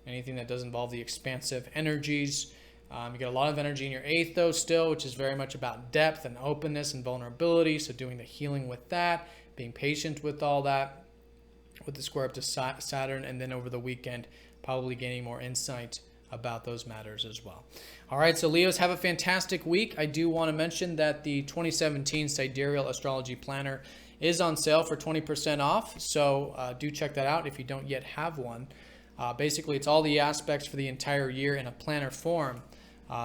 anything that does involve the expansive energies. You get a lot of energy in your 8th though still, which is very much about depth and openness and vulnerability. So doing the healing with that, being patient with all that, with the square up to Saturn, and then over the weekend, probably gaining more insight about those matters as well. All right, so Leos, have a fantastic week. I do want to mention that the 2017 Sidereal Astrology Planner is on sale for 20% off, so do check that out if you don't yet have one. Basically, it's all the aspects for the entire year in a planner form,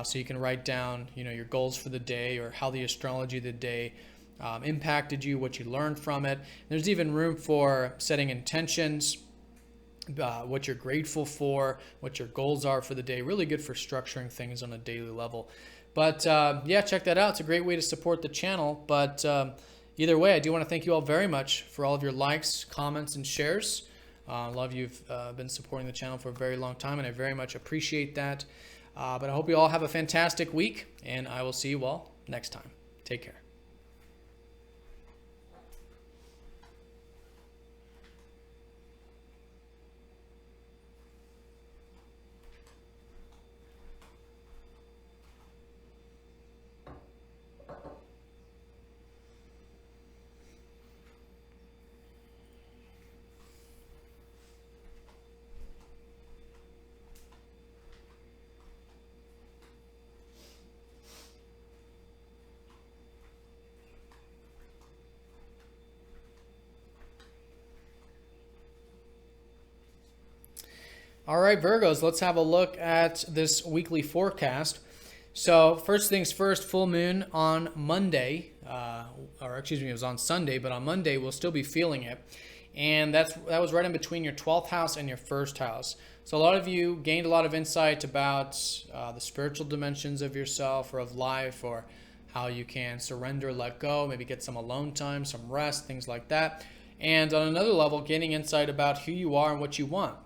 so you can write down your goals for the day, or how the astrology of the day impacted you, what you learned from it. There's even room for setting intentions, what you're grateful for, what your goals are for the day. Really good for structuring things on a daily level. But yeah, check that out. It's a great way to support the channel. But either way, I do want to thank you all very much for all of your likes, comments, and shares. A lot of you have been supporting the channel for a very long time, and I very much appreciate that. But I hope you all have a fantastic week, and I will see you all next time. Take care. All right, Virgos, let's have a look at this weekly forecast. So first things first, full moon on Monday, or excuse me, it was on Sunday, but on Monday we'll still be feeling it. And that was right in between your 12th house and your first house. So a lot of you gained a lot of insight about the spiritual dimensions of yourself or of life, or how you can surrender, let go, maybe get some alone time, some rest, things like that. And on another level, gaining insight about who you are and what you want.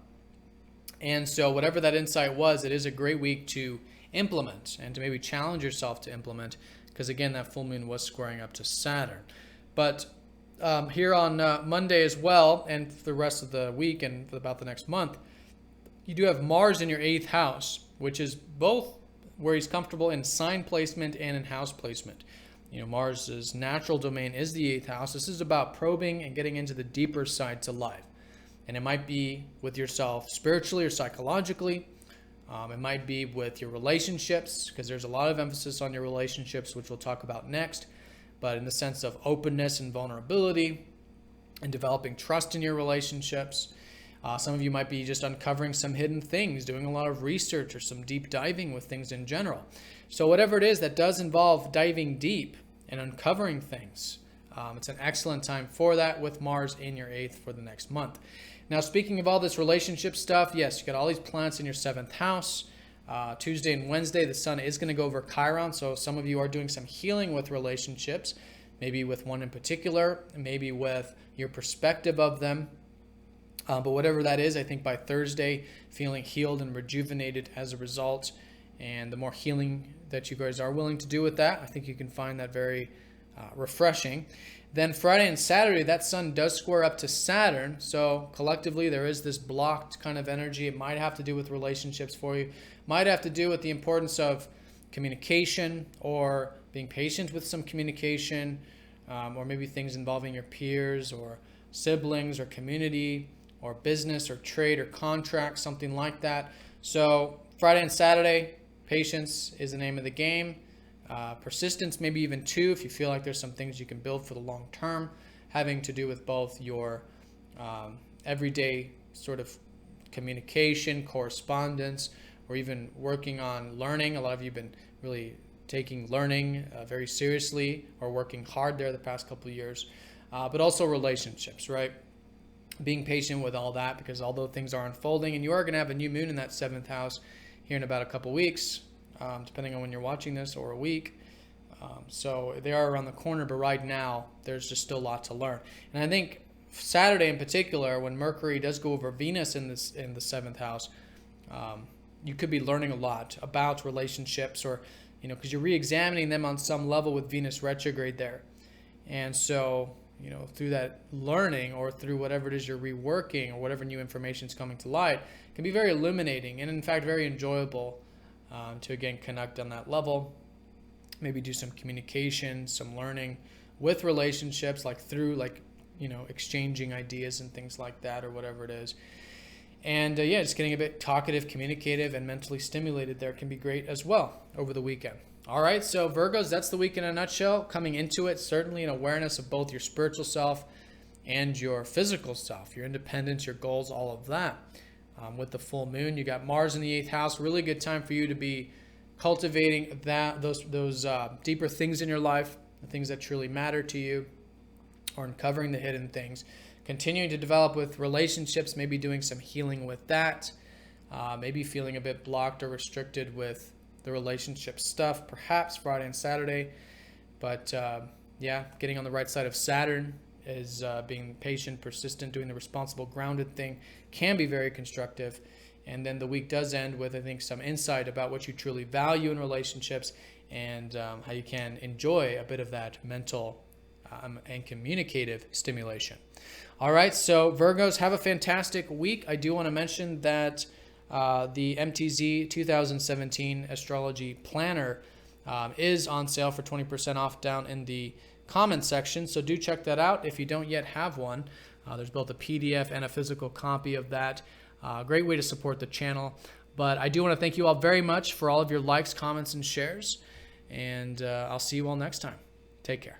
And so whatever that insight was, it is a great week to implement and to maybe challenge yourself to implement, because again, that full moon was squaring up to Saturn. But here on Monday as well, and for the rest of the week and for about the next month, you do have Mars in your 8th house, which is both where he's comfortable in sign placement and in house placement. Mars's natural domain is the 8th house. This is about probing and getting into the deeper side to life. And it might be with yourself spiritually or psychologically. It might be with your relationships, because there's a lot of emphasis on your relationships, which we'll talk about next. But in the sense of openness and vulnerability and developing trust in your relationships. Some of you might be just uncovering some hidden things, doing a lot of research or some deep diving with things in general. So whatever it is that does involve diving deep and uncovering things, it's an excellent time for that with Mars in your 8th for the next month. Now, speaking of all this relationship stuff, yes, you got all these planets in your 7th house. Tuesday and Wednesday, the sun is going to go over Chiron, so some of you are doing some healing with relationships, maybe with one in particular, maybe with your perspective of them. But whatever that is, I think by Thursday, feeling healed and rejuvenated as a result. And the more healing that you guys are willing to do with that, I think you can find that very refreshing. Then Friday and Saturday, that sun does square up to Saturn. So collectively, there is this blocked kind of energy. It might have to do with relationships for you. Might have to do with the importance of communication or being patient with some communication, or maybe things involving your peers or siblings or community or business or trade or contract, something like that. So Friday and Saturday, patience is the name of the game. Persistence, maybe even two, if you feel like there's some things you can build for the long term, having to do with both your everyday sort of communication, correspondence, or even working on learning. A lot of you have been really taking learning very seriously or working hard there the past couple of years, but also relationships, right? Being patient with all that, because although things are unfolding, and you are going to have a new moon in that 7th house here in about a couple weeks, depending on when you're watching this, or a week. So they are around the corner, but right now there's just still a lot to learn. And I think Saturday in particular, when Mercury does go over Venus in the 7th house, you could be learning a lot about relationships, or because you're re-examining them on some level with Venus retrograde there. And so through that learning, or through whatever it is you're reworking, or whatever new information is coming to light, can be very illuminating and in fact very enjoyable to again connect on that level. Maybe do some communication, some learning with relationships, like through exchanging ideas and things like that, or whatever it is. And just getting a bit talkative, communicative, and mentally stimulated there can be great as well over the weekend. All right, so Virgos, that's the week in a nutshell. Coming into it, certainly an awareness of both your spiritual self and your physical self, your independence, your goals, all of that. With the full moon, you got Mars in the 8th house. Really good time for you to be cultivating those deeper things in your life, the things that truly matter to you, or uncovering the hidden things. Continuing to develop with relationships, maybe doing some healing with that. Maybe feeling a bit blocked or restricted with the relationship stuff, perhaps Friday and Saturday. But getting on the right side of Saturn is being patient, persistent, doing the responsible, grounded thing can be very constructive. And then the week does end with, I think, some insight about what you truly value in relationships, and how you can enjoy a bit of that mental and communicative stimulation. All right, so Virgos, have a fantastic week. I do want to mention that the MTZ 2017 Astrology Planner is on sale for 20% off down in the comment section. So do check that out if you don't yet have one. There's both a PDF and a physical copy of that. Great way to support the channel. But I do want to thank you all very much for all of your likes, comments, and shares. And I'll see you all next time. Take care.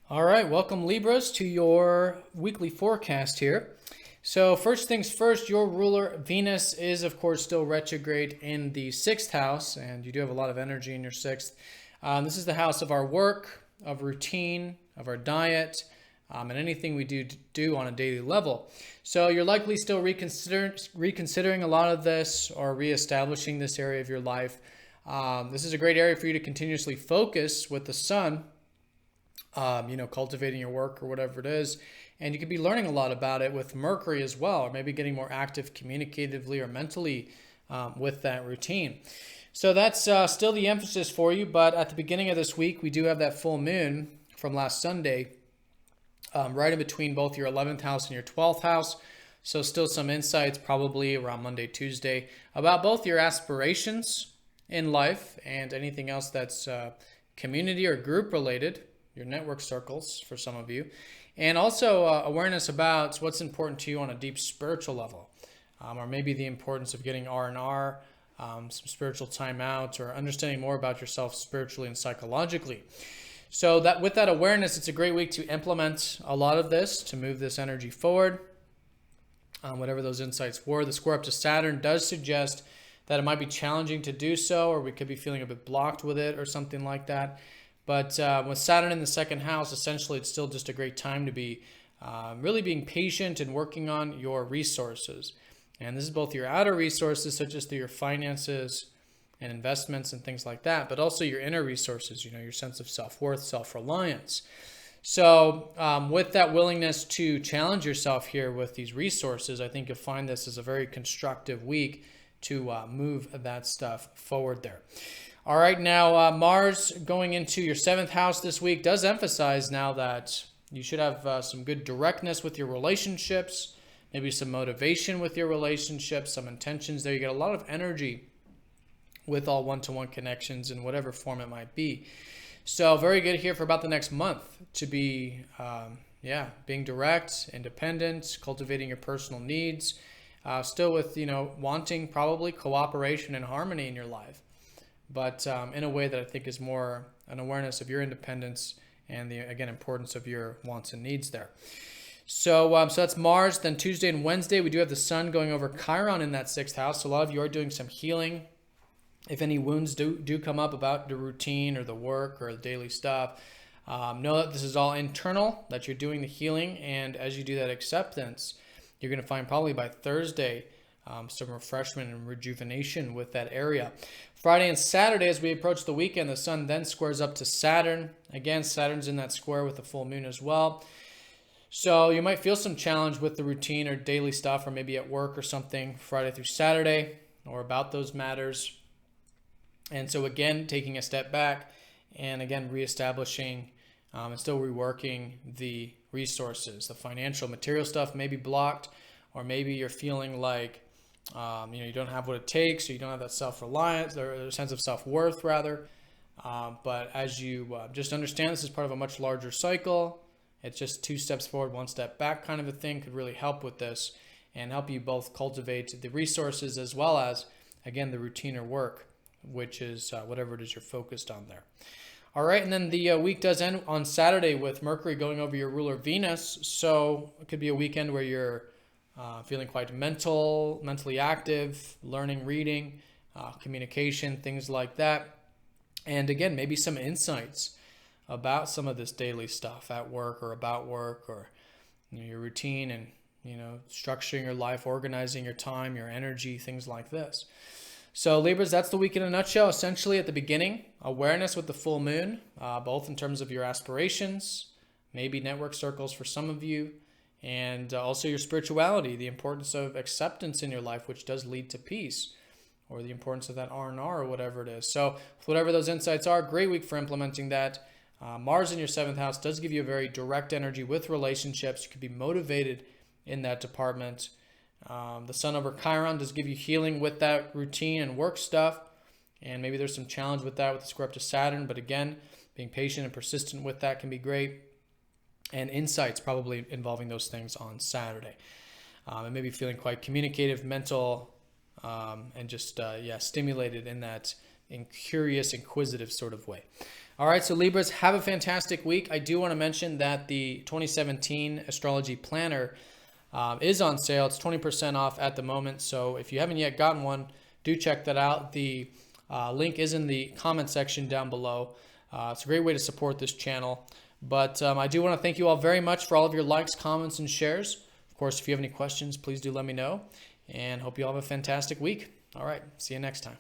All right, welcome Libras to your weekly forecast here. So first things first, your ruler Venus is of course still retrograde in the 6th house, and you do have a lot of energy in your 6th. This is the house of our work, of routine, of our diet, and anything we do on a daily level. So you're likely still reconsidering a lot of this or reestablishing this area of your life. This is a great area for you to continuously focus with the sun. Cultivating your work or whatever it is. And you could be learning a lot about it with Mercury as well, or maybe getting more active communicatively or mentally with that routine. So that's still the emphasis for you. But at the beginning of this week, we do have that full moon from last Sunday, right in between both your 11th house and your 12th house. So still some insights probably around Monday, Tuesday about both your aspirations in life and anything else that's community or group related, your network circles for some of you, and also awareness about what's important to you on a deep spiritual level, or maybe the importance of getting R&R, some spiritual time out, or understanding more about yourself spiritually and psychologically. So that with that awareness, it's a great week to implement a lot of this, to move this energy forward, whatever those insights were. The square up to Saturn does suggest that it might be challenging to do so, or we could be feeling a bit blocked with it or something like that. But with Saturn in the 2nd house, essentially it's still just a great time to be really being patient and working on your resources. And this is both your outer resources, such as through your finances and investments and things like that, but also your inner resources, your sense of self-worth, self-reliance. So with that willingness to challenge yourself here with these resources, I think you'll find this is a very constructive week to move that stuff forward there. All right, now Mars going into your 7th house this week does emphasize now that you should have some good directness with your relationships, maybe some motivation with your relationships, some intentions there. You get a lot of energy with all one-to-one connections in whatever form it might be. So very good here for about the next month to be, being direct, independent, cultivating your personal needs, still with, wanting probably cooperation and harmony in your life, but in a way that I think is more an awareness of your independence and the, again, importance of your wants and needs there. So that's Mars. Then Tuesday and Wednesday, we do have the sun going over Chiron in that 6th house. So a lot of you are doing some healing. If any wounds do come up about the routine or the work or the daily stuff, know that this is all internal, that you're doing the healing. And as you do that acceptance, you're going to find probably by Thursday some refreshment and rejuvenation with that area. Friday and Saturday, as we approach the weekend, the sun then squares up to Saturn. Again, Saturn's in that square with the full moon as well. So you might feel some challenge with the routine or daily stuff, or maybe at work or something, Friday through Saturday, or about those matters. And so again, taking a step back and again, reestablishing and still reworking the resources. The financial material stuff may be blocked, or maybe you're feeling like you don't have what it takes, or you don't have that self-reliance or a sense of self-worth rather. But as you just understand, this is part of a much larger cycle. It's just 2 steps forward, 1 step back kind of a thing could really help with this and help you both cultivate the resources as well as, again, the routine or work, which is whatever it is you're focused on there. All right, and then the week does end on Saturday with Mercury going over your ruler Venus. So it could be a weekend where you're feeling quite mentally active, learning, reading, communication, things like that. And again, maybe some insights about some of this daily stuff at work or about work, or your routine and structuring your life, organizing your time, your energy, things like this. So Libras, that's the week in a nutshell. Essentially at the beginning, awareness with the full moon, both in terms of your aspirations, maybe network circles for some of you, and also your spirituality, the importance of acceptance in your life, which does lead to peace, or the importance of that R&R or whatever it is. So whatever those insights are, great week for implementing that. Mars in your 7th house does give you a very direct energy with relationships. You could be motivated in that department. The sun over Chiron does give you healing with that routine and work stuff. And maybe there's some challenge with that with the square up to Saturn. But again, being patient and persistent with that can be great. And insights probably involving those things on Saturday. And maybe feeling quite communicative, mental, and just, stimulated in that curious, inquisitive sort of way. All right, so Libras, have a fantastic week. I do want to mention that the 2017 Astrology Planner is on sale. It's 20% off at the moment. So if you haven't yet gotten one, do check that out. The link is in the comment section down below. It's a great way to support this channel. But I do want to thank you all very much for all of your likes, comments, and shares. Of course, if you have any questions, please do let me know. And hope you all have a fantastic week. All right, see you next time.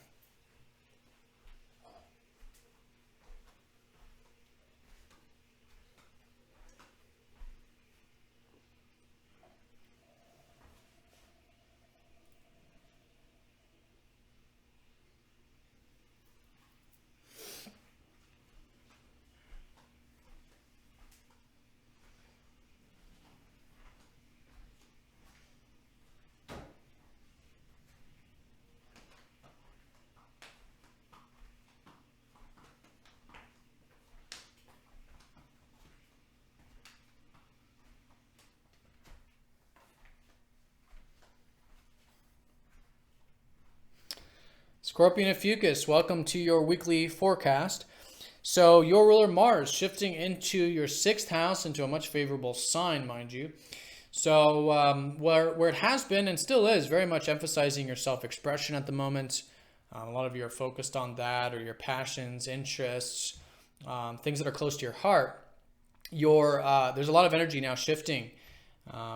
Scorpio and Ophiuchus, welcome to your weekly forecast. So your ruler Mars shifting into your 6th house, into a much favorable sign, mind you. So where it has been and still is very much emphasizing your self-expression at the moment. A lot of you are focused on that, or your passions, interests, things that are close to your heart. There's a lot of energy now shifting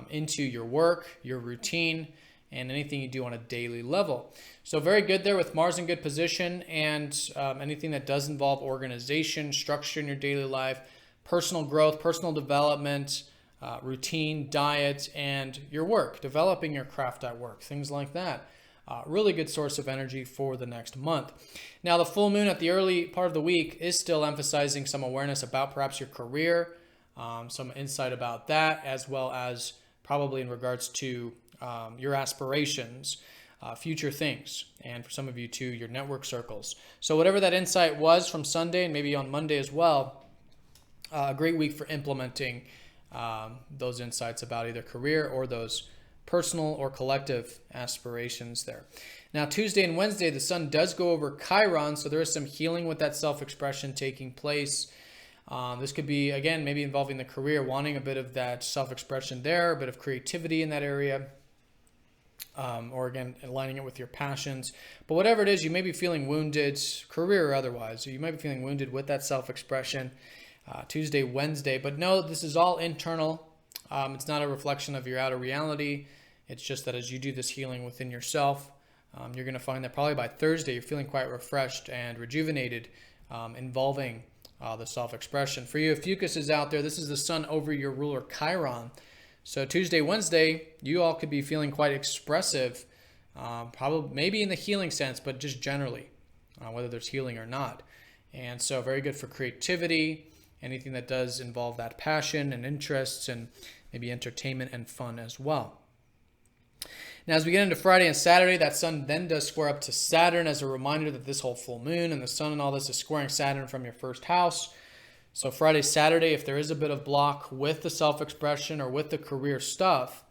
into your work, your routine, and anything you do on a daily level. So very good there with Mars in good position, and anything that does involve organization, structure in your daily life, personal growth, personal development, routine, diet, and your work, developing your craft at work, things like that. Really good source of energy for the next month. Now the full moon at the early part of the week is still emphasizing some awareness about perhaps your career, some insight about that, as well as probably in regards to your aspirations, future things, and for some of you too, your network circles. So whatever that insight was from Sunday and maybe on Monday as well, a great week for implementing those insights about either career or those personal or collective aspirations there. Now Tuesday and Wednesday, the sun does go over Chiron, so there is some healing with that self-expression taking place. This could be, again, maybe involving the career, wanting a bit of that self-expression there, a bit of creativity in that area. Or again, aligning it with your passions. But whatever it is, you may be feeling wounded, career or otherwise. So you might be feeling wounded with that self-expression Tuesday, Wednesday. But no, this is all internal. It's not a reflection of your outer reality. It's just that as you do this healing within yourself, you're going to find that probably by Thursday, you're feeling quite refreshed and rejuvenated, involving the self-expression. For you, Ophiuchus is out there. This is the sun over your ruler Chiron. So Tuesday, Wednesday, you all could be feeling quite expressive, probably maybe in the healing sense, but just generally, whether there's healing or not. And so very good for creativity, anything that does involve that passion and interests, and maybe entertainment and fun as well. Now, as we get into Friday and Saturday, that sun then does square up to Saturn as a reminder that this whole full moon and the sun and all this is squaring Saturn from your 1st house. So Friday, Saturday, if there is a bit of block with the self-expression or with the career stuff,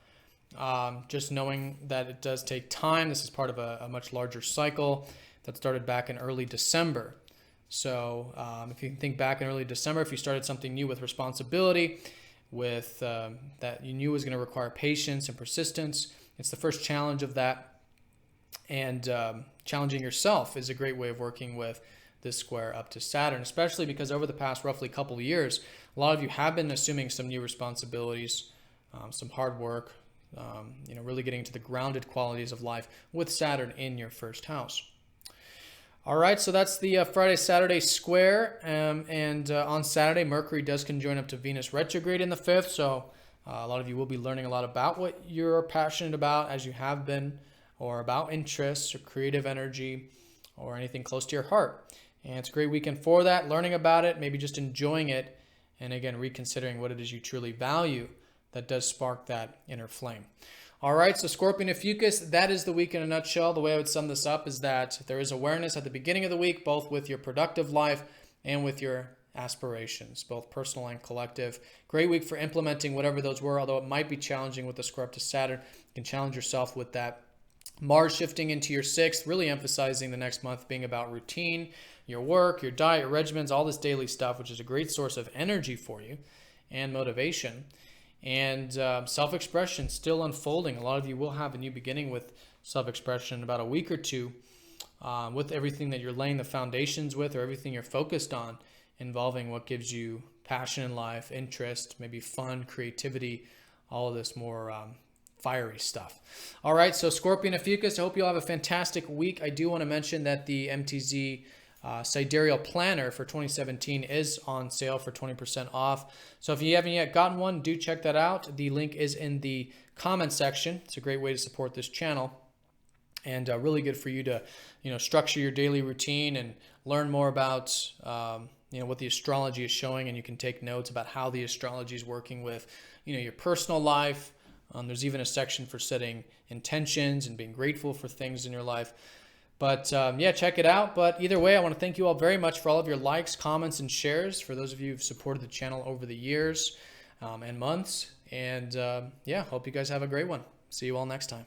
just knowing that it does take time. This is part of a much larger cycle that started back in early December. So if you can think back in early December, if you started something new with responsibility, with that you knew was going to require patience and persistence, it's the first challenge of that. And challenging yourself is a great way of working with this square up to Saturn, especially because over the past roughly couple of years, a lot of you have been assuming some new responsibilities, some hard work, really getting to the grounded qualities of life with Saturn in your 1st house. All right, so that's the Friday-Saturday square, and on Saturday, Mercury does conjoin up to Venus retrograde in the 5th, so a lot of you will be learning a lot about what you're passionate about, as you have been, or about interests or creative energy or anything close to your heart. And it's a great weekend for that, learning about it, maybe just enjoying it, and again, reconsidering what it is you truly value that does spark that inner flame. All right, so Scorpio and Ophiuchus, that is the week in a nutshell. The way I would sum this up is that there is awareness at the beginning of the week, both with your productive life and with your aspirations, both personal and collective. Great week for implementing whatever those were, although it might be challenging with the square up to Saturn. You can challenge yourself with that Mars shifting into your 6th, really emphasizing the next month being about routine, your work, your diet, your regimens, all this daily stuff, which is a great source of energy for you and motivation. And self-expression still unfolding. A lot of you will have a new beginning with self-expression in about a week or two, with everything that you're laying the foundations with, or everything you're focused on, involving what gives you passion in life, interest, maybe fun, creativity, all of this more fiery stuff. All right, so Scorpio and Ophiuchus, I hope you all have a fantastic week. I do want to mention that the MTZ Sidereal Planner for 2017 is on sale for 20% off. So if you haven't yet gotten one, do check that out. The link is in the comment section. It's a great way to support this channel, and really good for you to, structure your daily routine and learn more about, what the astrology is showing, and you can take notes about how the astrology is working with, your personal life. There's even a section for setting intentions and being grateful for things in your life. But yeah, check it out. But either way, I want to thank you all very much for all of your likes, comments, and shares, for those of you who've supported the channel over the years and months. And yeah, hope you guys have a great one. See you all next time.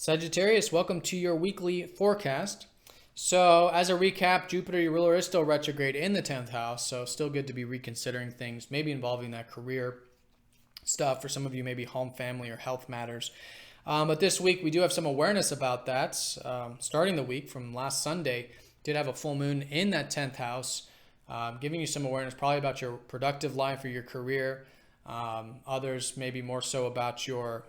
Sagittarius, welcome to your weekly forecast. So as a recap, Jupiter, your ruler, is still retrograde in the 10th house. So still good to be reconsidering things, maybe involving that career stuff. For some of you, maybe home, family, or health matters. But this week, we do have some awareness about that. Starting the week from last Sunday, did have a full moon in that 10th house, giving you some awareness probably about your productive life or your career. Others maybe more so about your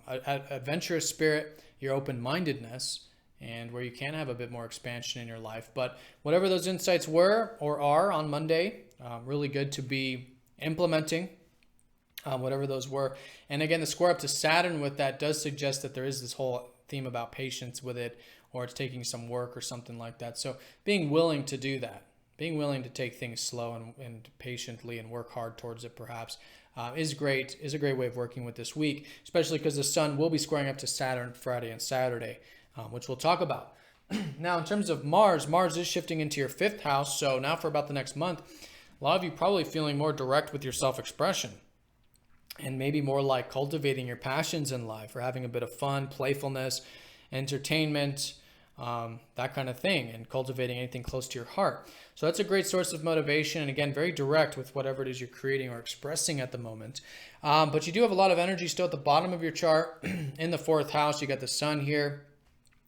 adventurous spirit, your open-mindedness, and where you can have a bit more expansion in your life. But whatever those insights were or are on Monday, really good to be implementing whatever those were. And again, the square up to Saturn with that does suggest that there is this whole theme about patience with it, or it's taking some work or something like that. So being willing to do that, being willing to take things slow and patiently and work hard towards it perhaps, is a great way of working with this week, especially because the sun will be squaring up to Saturn Friday and Saturday, which we'll talk about. Now, in terms of Mars is shifting into your 5th house. So now for about the next month, a lot of you probably feeling more direct with your self-expression, and maybe more like cultivating your passions in life, or having a bit of fun, playfulness, entertainment, that kind of thing, and cultivating anything close to your heart. So that's a great source of motivation, and again, very direct with whatever it is you're creating or expressing at the moment. But you do have a lot of energy still at the bottom of your chart in the 4th house. You got the sun here.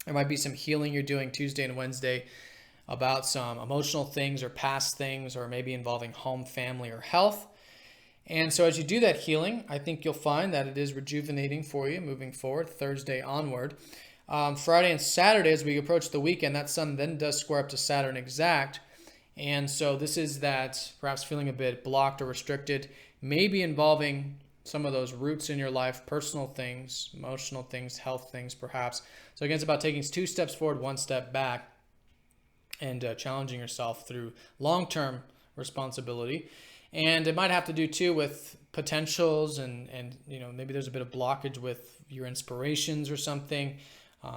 There might be some healing you're doing Tuesday and Wednesday about some emotional things or past things, or maybe involving home, family, or health. And so as you do that healing, I think you'll find that it is rejuvenating for you moving forward, Thursday onward. Friday and Saturday, as we approach the weekend, that sun then does square up to Saturn exact. And so this is that perhaps feeling a bit blocked or restricted, maybe involving some of those roots in your life, personal things, emotional things, health things perhaps. So again, it's about taking 2 steps forward, 1 step back, and challenging yourself through long-term responsibility. And it might have to do too with potentials, and maybe there's a bit of blockage with your inspirations or something,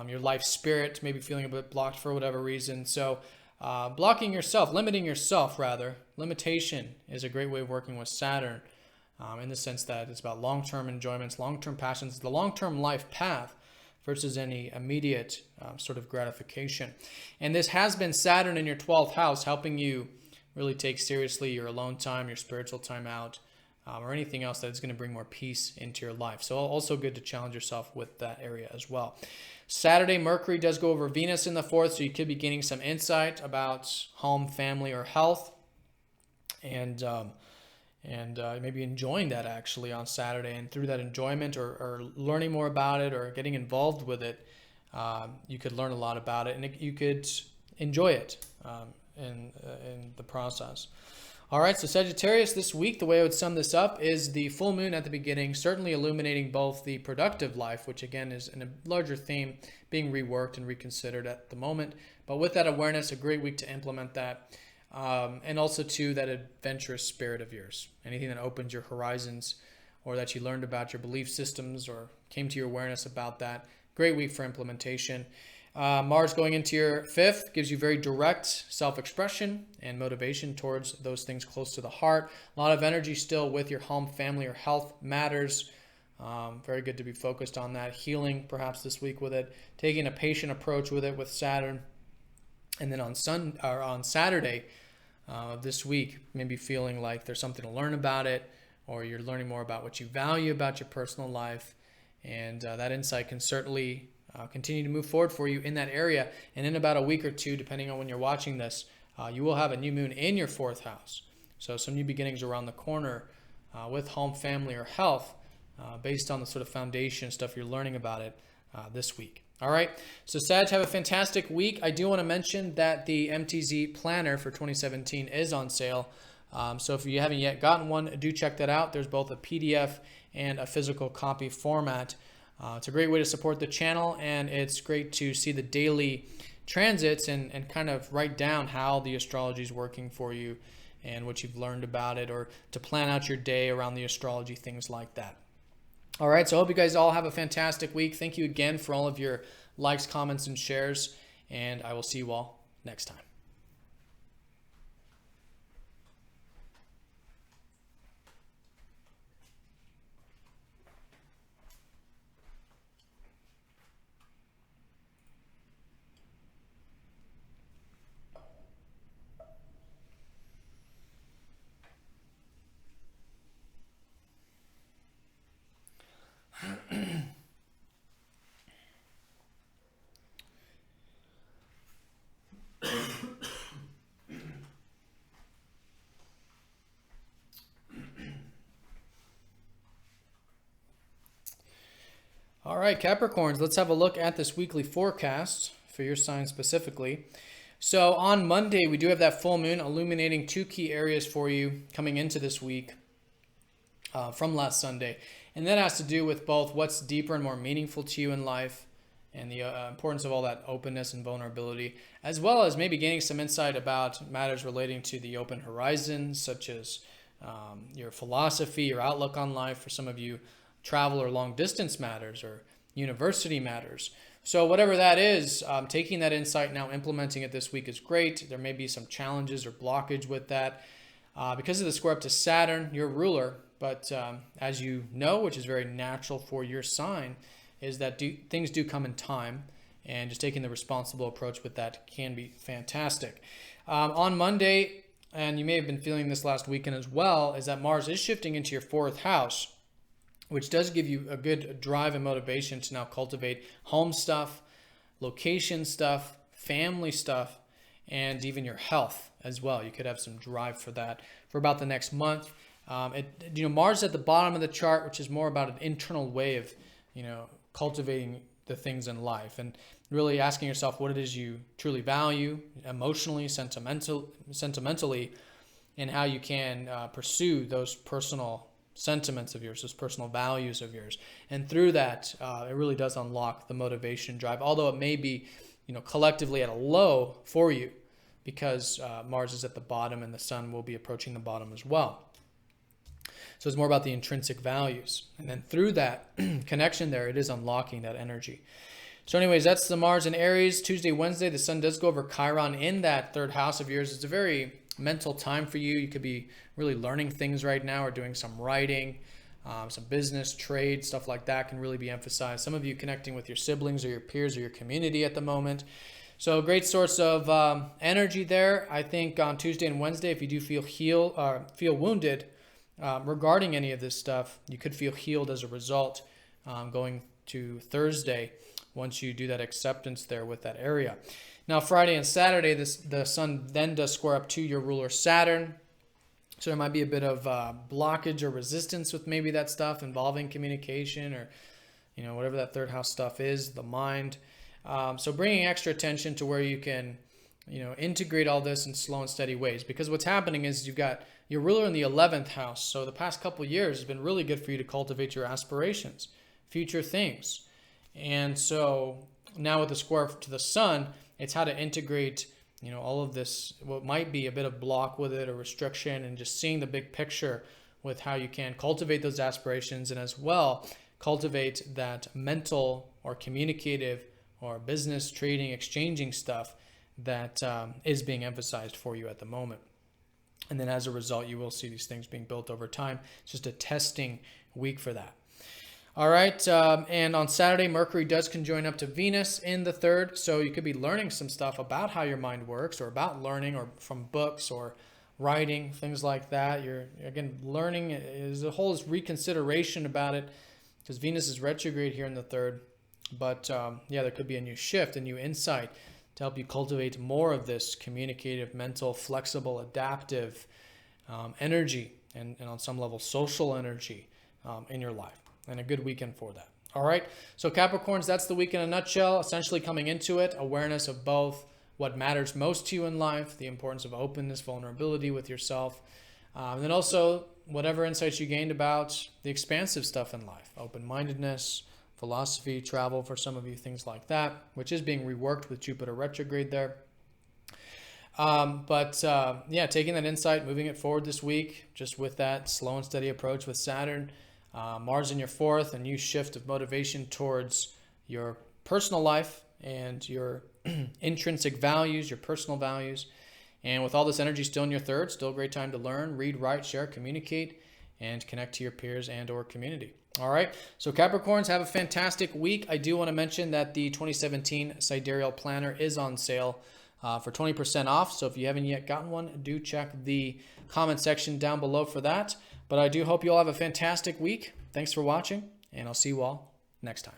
your life spirit, maybe feeling a bit blocked for whatever reason. So blocking yourself, limiting yourself rather. Limitation is a great way of working with Saturn, in the sense that it's about long-term enjoyments, long-term passions, the long-term life path versus any immediate sort of gratification. And this has been Saturn in your 12th house, helping you really take seriously your alone time, your spiritual time out, or anything else that is going to bring more peace into your life. So also good to challenge yourself with that area as well. Saturday, Mercury does go over Venus in the 4th, so you could be gaining some insight about home, family, or health, and maybe enjoying that actually on Saturday. And through that enjoyment, or learning more about it, or getting involved with it, you could learn a lot about it, and you could enjoy it in the process. All right, so Sagittarius, this week, the way I would sum this up is the full moon at the beginning, certainly illuminating both the productive life, which again is in a larger theme, being reworked and reconsidered at the moment. But with that awareness, a great week to implement that. And also, too, that adventurous spirit of yours. Anything that opens your horizons or that you learned about your belief systems or came to your awareness about that. Great week for implementation. Mars going into your 5th gives you very direct self-expression and motivation towards those things close to the heart. A lot of energy still with your home, family, or health matters. Very good to be focused on that. Healing perhaps this week with it. Taking a patient approach with it with Saturn. And then on Saturday this week, maybe feeling like there's something to learn about it, or you're learning more about what you value about your personal life. And that insight can certainly continue to move forward for you in that area. And in about a week or two, depending on when you're watching this, you will have a new moon in your 4th house. So some new beginnings around the corner with home, family, or health based on the sort of foundation stuff you're learning about it this week. All right, so Sag, have a fantastic week. I do want to mention that the MTZ planner for 2017 is on sale. So if you haven't yet gotten one, do check that out. There's both a PDF and a physical copy format. It's a great way to support the channel, and it's great to see the daily transits and kind of write down how the astrology is working for you and what you've learned about it, or to plan out your day around the astrology, things like that. All right, so I hope you guys all have a fantastic week. Thank you again for all of your likes, comments, and shares, and I will see you all next time. All right, Capricorns, let's have a look at this weekly forecast for your sign specifically. So on Monday, we do have that full moon illuminating 2 key areas for you coming into this week from last Sunday. And that has to do with both what's deeper and more meaningful to you in life and the importance of all that openness and vulnerability, as well as maybe gaining some insight about matters relating to the open horizons, such as your philosophy, your outlook on life. For some of you, travel or long distance matters, or university matters. So whatever that is, taking that insight now, implementing it this week is great. There may be some challenges or blockage with that because of the square up to Saturn, your ruler. But as you know, which is very natural for your sign, is that things do come in time, and just taking the responsible approach with that can be fantastic. On Monday, and you may have been feeling this last weekend as well, is that Mars is shifting into your 4th house, which does give you a good drive and motivation to now cultivate home stuff, location stuff, family stuff, and even your health as well. You could have some drive for that for about the next month. Mars at the bottom of the chart, which is more about an internal way of, cultivating the things in life and really asking yourself what it is you truly value emotionally, sentimentally, and how you can pursue those personal sentiments of yours, those personal values of yours. And through that, it really does unlock the motivation drive, although it may be, collectively at a low for you because Mars is at the bottom and the sun will be approaching the bottom as well. So it's more about the intrinsic values. And then through that connection there, it is unlocking that energy. So anyways, that's the Mars in Aries. Tuesday, Wednesday, the sun does go over Chiron in that 3rd house of yours. It's a very mental time for you. You could be really learning things right now, or doing some writing, some business, trade, stuff like that can really be emphasized. Some of you connecting with your siblings or your peers or your community at the moment. So a great source of energy there. I think on Tuesday and Wednesday, if you do feel wounded regarding any of this stuff, you could feel healed as a result going to Thursday once you do that acceptance there with that area. Now, Friday and Saturday, the sun then does square up to your ruler Saturn. So there might be a bit of blockage or resistance with maybe that stuff involving communication or, whatever that 3rd house stuff is, the mind. So bringing extra attention to where you can, integrate all this in slow and steady ways. Because what's happening is you've got, your ruler in the 11th house. So the past couple of years has been really good for you to cultivate your aspirations, future things. And so now with the square to the sun, it's how to integrate, all of this, what might be a bit of block with it or restriction, and just seeing the big picture with how you can cultivate those aspirations, and as well cultivate that mental or communicative or business, trading, exchanging stuff that is being emphasized for you at the moment. And then as a result, you will see these things being built over time. It's just a testing week for that. All right, and on Saturday, Mercury does conjoin up to Venus in the 3rd, so you could be learning some stuff about how your mind works, or about learning, or from books or writing, things like that. You're, again, learning as a whole is reconsideration about it, because Venus is retrograde here in the 3rd. But yeah, there could be a new shift, a new insight to help you cultivate more of this communicative, mental, flexible, adaptive energy, and on some level social energy in your life, and a good weekend for that. All right, so Capricorns, that's the week in a nutshell. Essentially coming into it, awareness of both what matters most to you in life, the importance of openness, vulnerability with yourself, and then also whatever insights you gained about the expansive stuff in life, open-mindedness, philosophy, travel for some of you, things like that, which is being reworked with Jupiter retrograde there. Yeah, taking that insight, moving it forward this week, just with that slow and steady approach with Saturn, Mars in your 4th, a new shift of motivation towards your personal life and your intrinsic values, your personal values. And with all this energy still in your 3rd, still a great time to learn, read, write, share, communicate, and connect to your peers and or community. All right, so Capricorns, have a fantastic week. I do want to mention that the 2017 Sidereal Planner is on sale for 20% off. So if you haven't yet gotten one, do check the comment section down below for that. But I do hope you all have a fantastic week. Thanks for watching, and I'll see you all next time.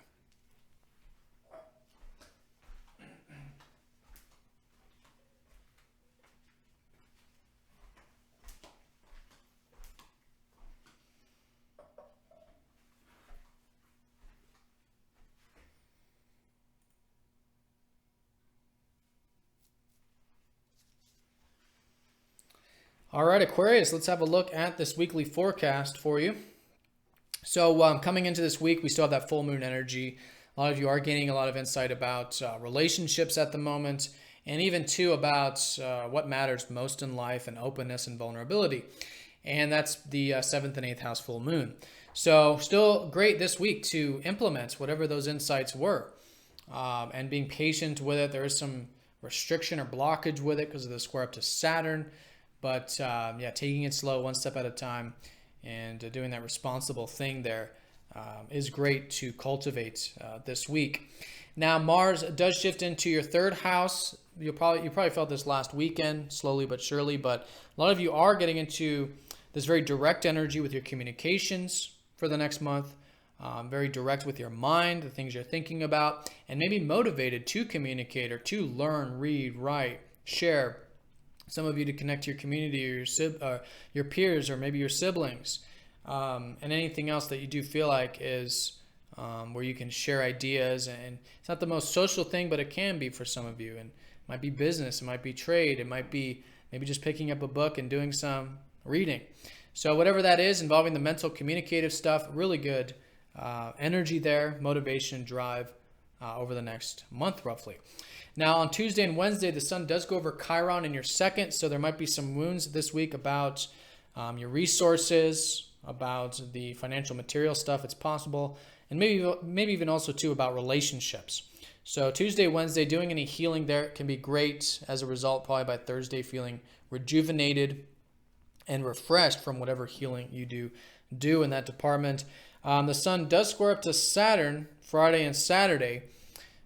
All right, Aquarius, let's have a look at this weekly forecast for you. So coming into this week, we still have that full moon energy. A lot of you are gaining a lot of insight about relationships at the moment, and even too about what matters most in life, and openness and vulnerability. And that's the 7th and 8th house full moon. So still great this week to implement whatever those insights were, and being patient with it. There is some restriction or blockage with it because of the square up to Saturn. But yeah, taking it slow, one step at a time, and doing that responsible thing there is great to cultivate this week. Now, Mars does shift into your 3rd house. You probably felt this last weekend, slowly but surely. But a lot of you are getting into this very direct energy with your communications for the next month. Very direct with your mind, the things you're thinking about, and maybe motivated to communicate or to learn, read, write, share. Some of you to connect to your community, or your peers, or maybe your siblings, and anything else that you do feel like is where you can share ideas. And it's not the most social thing, but it can be for some of you. And it might be business, it might be trade, it might be maybe just picking up a book and doing some reading. So whatever that is, involving the mental communicative stuff, really good energy there, motivation, drive over the next month roughly. Now, on Tuesday and Wednesday, the sun does go over Chiron in your 2nd, so there might be some wounds this week about your resources, about the financial material stuff. It's possible, and maybe even also too about relationships. So Tuesday, Wednesday, doing any healing there can be great. As a result, probably by Thursday, feeling rejuvenated and refreshed from whatever healing you do in that department. The sun does square up to Saturn Friday and Saturday.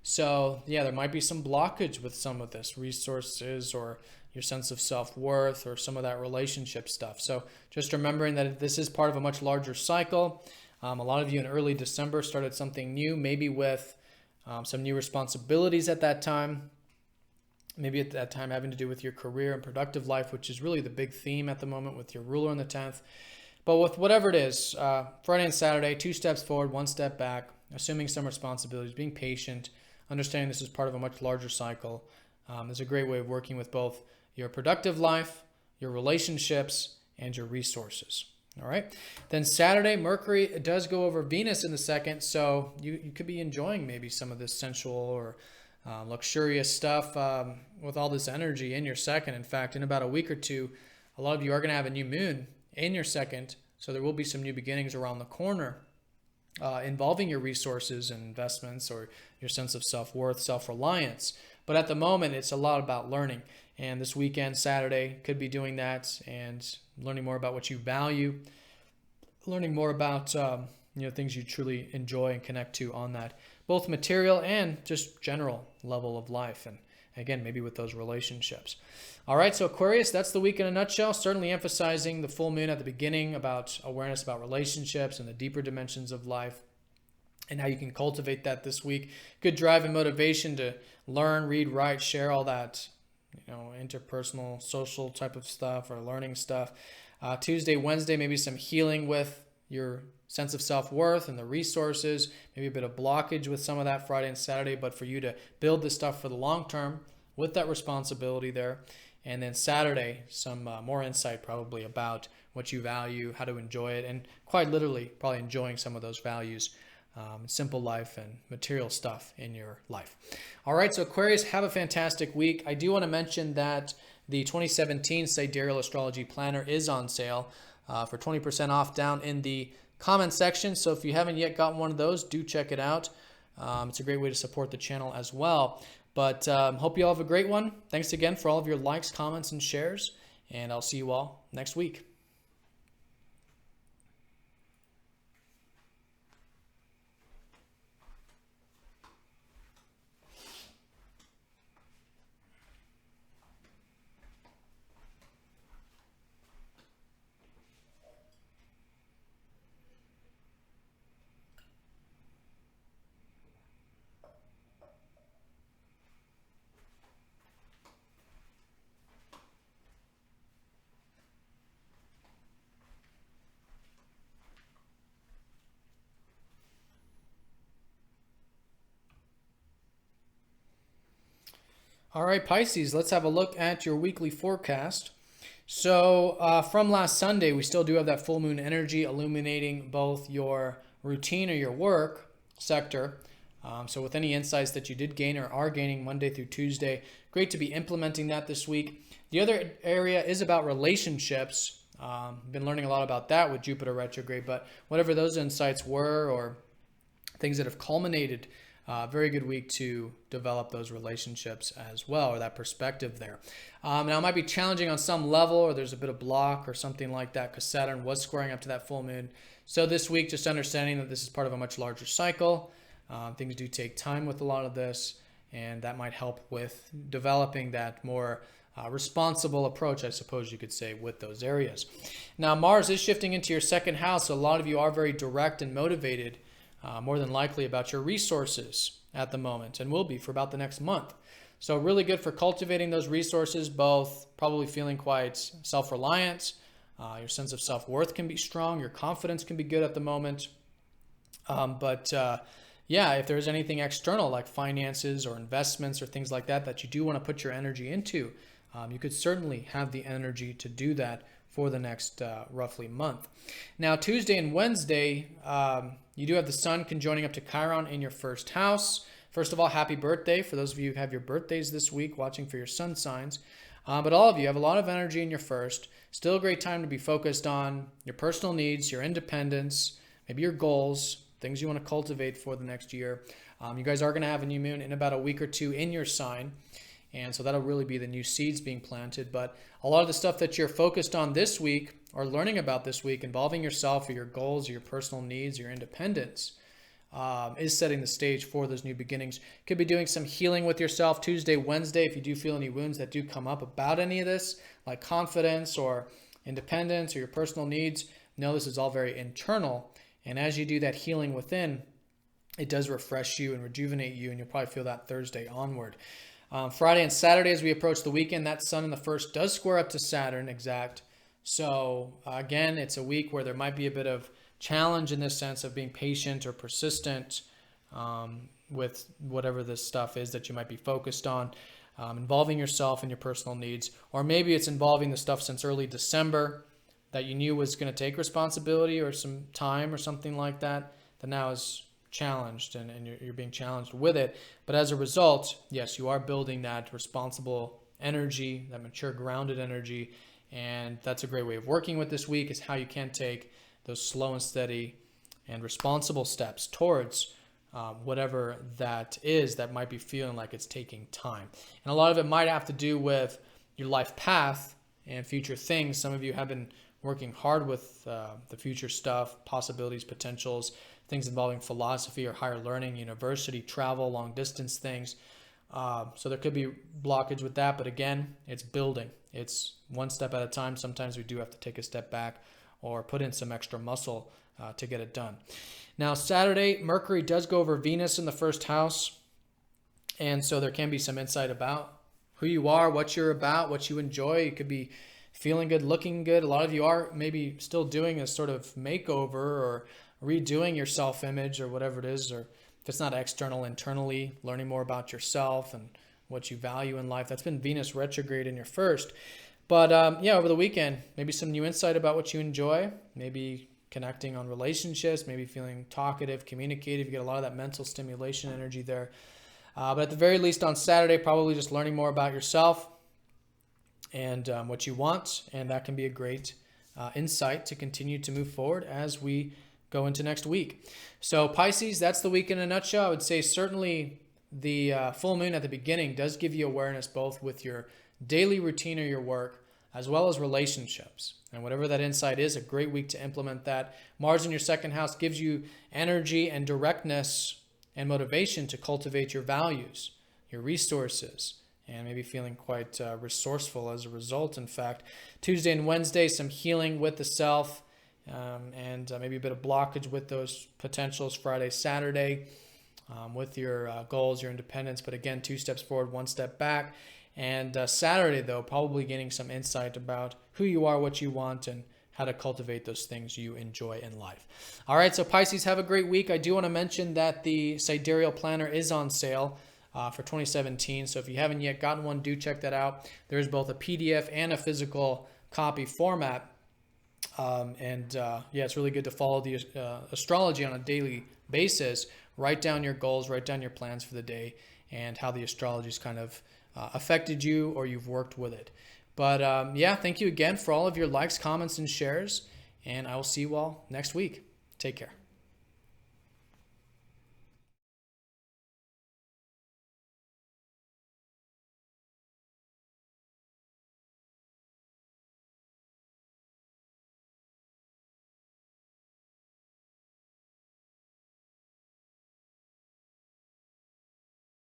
So yeah, there might be some blockage with some of this, resources or your sense of self-worth or some of that relationship stuff. So just remembering that this is part of a much larger cycle. A lot of you in early December started something new, maybe with some new responsibilities at that time. Maybe at that time having to do with your career and productive life, which is really the big theme at the moment with your ruler in the 10th. But with whatever it is, Friday and Saturday, 2 steps forward, 1 step back, assuming some responsibilities, being patient, understanding this is part of a much larger cycle. Is a great way of working with both your productive life, your relationships, and your resources. All right. Then Saturday, Mercury does go over Venus in the second, so you could be enjoying maybe some of this sensual or luxurious stuff with all this energy in your second. In fact, in about a week or two, a lot of you are going to have a new moon in your second, so there will be some new beginnings around the corner involving your resources and investments or your sense of self-worth, self-reliance. But at the moment, it's a lot about learning. And this weekend, Saturday, could be doing that and learning more about what you value, learning more about things you truly enjoy and connect to on that, both material and just general level of life. And again, maybe with those relationships. All right, so Aquarius, that's the week in a nutshell. Certainly emphasizing the full moon at the beginning about awareness about relationships and the deeper dimensions of life and how you can cultivate that this week. Good drive and motivation to learn, read, write, share all that, interpersonal, social type of stuff or learning stuff. Tuesday, Wednesday, maybe some healing with your sense of self-worth and the resources, maybe a bit of blockage with some of that Friday and Saturday, but for you to build this stuff for the long term with that responsibility there. And then Saturday, some more insight probably about what you value, how to enjoy it, and quite literally probably enjoying some of those values, simple life and material stuff in your life. All right, so Aquarius, have a fantastic week. I do want to mention that the 2017 Sidereal Astrology Planner is on sale for 20% off down in the comment section. So if you haven't yet gotten one of those, do check it out. It's a great way to support the channel as well. But hope you all have a great one. Thanks again for all of your likes, comments, and shares. And I'll see you all next week. All right, Pisces, let's have a look at your weekly forecast. So from last Sunday, we still do have that full moon energy illuminating both your routine or your work sector. So with any insights that you did gain or are gaining Monday through Tuesday, great to be implementing that this week. The other area is about relationships. Been learning a lot about that with Jupiter retrograde, but whatever those insights were or things that have culminated, very good week to develop those relationships as well, or that perspective there. Now it might be challenging on some level, or there's a bit of block or something like that because Saturn was squaring up to that full moon. So this week, just understanding that this is part of a much larger cycle. Things do take time with a lot of this, and that might help with developing that more responsible approach, I suppose you could say, with those areas. Now Mars is shifting into your second house, so a lot of you are very direct and motivated, more than likely about your resources at the moment, and will be for about the next month. So really good for cultivating those resources, both probably feeling quite self-reliant. Your sense of self-worth can be strong. Your confidence can be good at the moment. Yeah, if there's anything external like finances or investments or things like that that you do want to put your energy into, you could certainly have the energy to do that for the next roughly month. Now, Tuesday and Wednesday, you do have the Sun conjoining up to Chiron in your first house. First of all, happy birthday for those of you who have your birthdays this week, watching for your sun signs. But all of you have a lot of energy in your first. Still a great time to be focused on your personal needs, your independence, maybe your goals, things you want to cultivate for the next year. You guys are going to have a new moon in about a week or two in your sign. And so that'll really be the new seeds being planted. But a lot of the stuff that you're focused on this week or learning about this week involving yourself or your goals or your personal needs, your independence, is setting the stage for those new beginnings. Could be doing some healing with yourself Tuesday, Wednesday, if you do feel any wounds that do come up about any of this, like confidence or independence or your personal needs. Know this is all very internal. And as you do that healing within, it does refresh you and rejuvenate you, and you'll probably feel that Thursday onward. Friday and Saturday, as we approach the weekend, that Sun in the first does square up to Saturn exact. So again, it's a week where there might be a bit of challenge in this sense of being patient or persistent with whatever this stuff is that you might be focused on, involving yourself and your personal needs. Or maybe it's involving the stuff since early December that you knew was going to take responsibility or some time or something like that, that now is challenged and you're being challenged with it. But as a result, yes, you are building that responsible energy, that mature, grounded energy. And that's a great way of working with this week, is how you can take those slow and steady and responsible steps towards whatever that is that might be feeling like it's taking time. And a lot of it might have to do with your life path and future things. Some of you have been working hard with the future stuff, possibilities, potentials, things involving philosophy or higher learning, university, travel, long distance things. So there could be blockage with that, but again, it's building. It's one step at a time. Sometimes we do have to take a step back or put in some extra muscle to get it done. Now, Saturday, Mercury does go over Venus in the first house. And so there can be some insight about who you are, what you're about, what you enjoy. You could be feeling good, looking good. A lot of you are maybe still doing a sort of makeover or redoing your self-image or whatever it is, or if it's not external, internally, learning more about yourself and what you value in life. That's been Venus retrograde in your first. But yeah, over the weekend, maybe some new insight about what you enjoy, maybe connecting on relationships, maybe feeling talkative, communicative. You get a lot of that mental stimulation energy there. But at the very least on Saturday, probably just learning more about yourself and what you want. And that can be a great insight to continue to move forward as we go into next week. So Pisces, that's the week in a nutshell. I would say certainly the full moon at the beginning does give you awareness both with your daily routine or your work, as well as relationships. And whatever that insight is, a great week to implement that. Mars in your second house gives you energy and directness and motivation to cultivate your values, your resources, and maybe feeling quite resourceful as a result. In fact, Tuesday and Wednesday, some healing with the self, and maybe a bit of blockage with those potentials. Friday, Saturday, with your goals, your independence. But again, 2 steps forward, 1 step back. And Saturday, though, probably getting some insight about who you are, what you want, and how to cultivate those things you enjoy in life. All right, so Pisces, have a great week. I do want to mention that the Sidereal Planner is on sale for 2017. So if you haven't yet gotten one, do check that out. There's both a PDF and a physical copy format. Yeah, it's really good to follow the astrology on a daily basis. Write down your goals, write down your plans for the day, and how the astrology's kind of affected you or you've worked with it. But yeah, thank you again for all of your likes, comments, and shares. And I will see you all next week. Take care.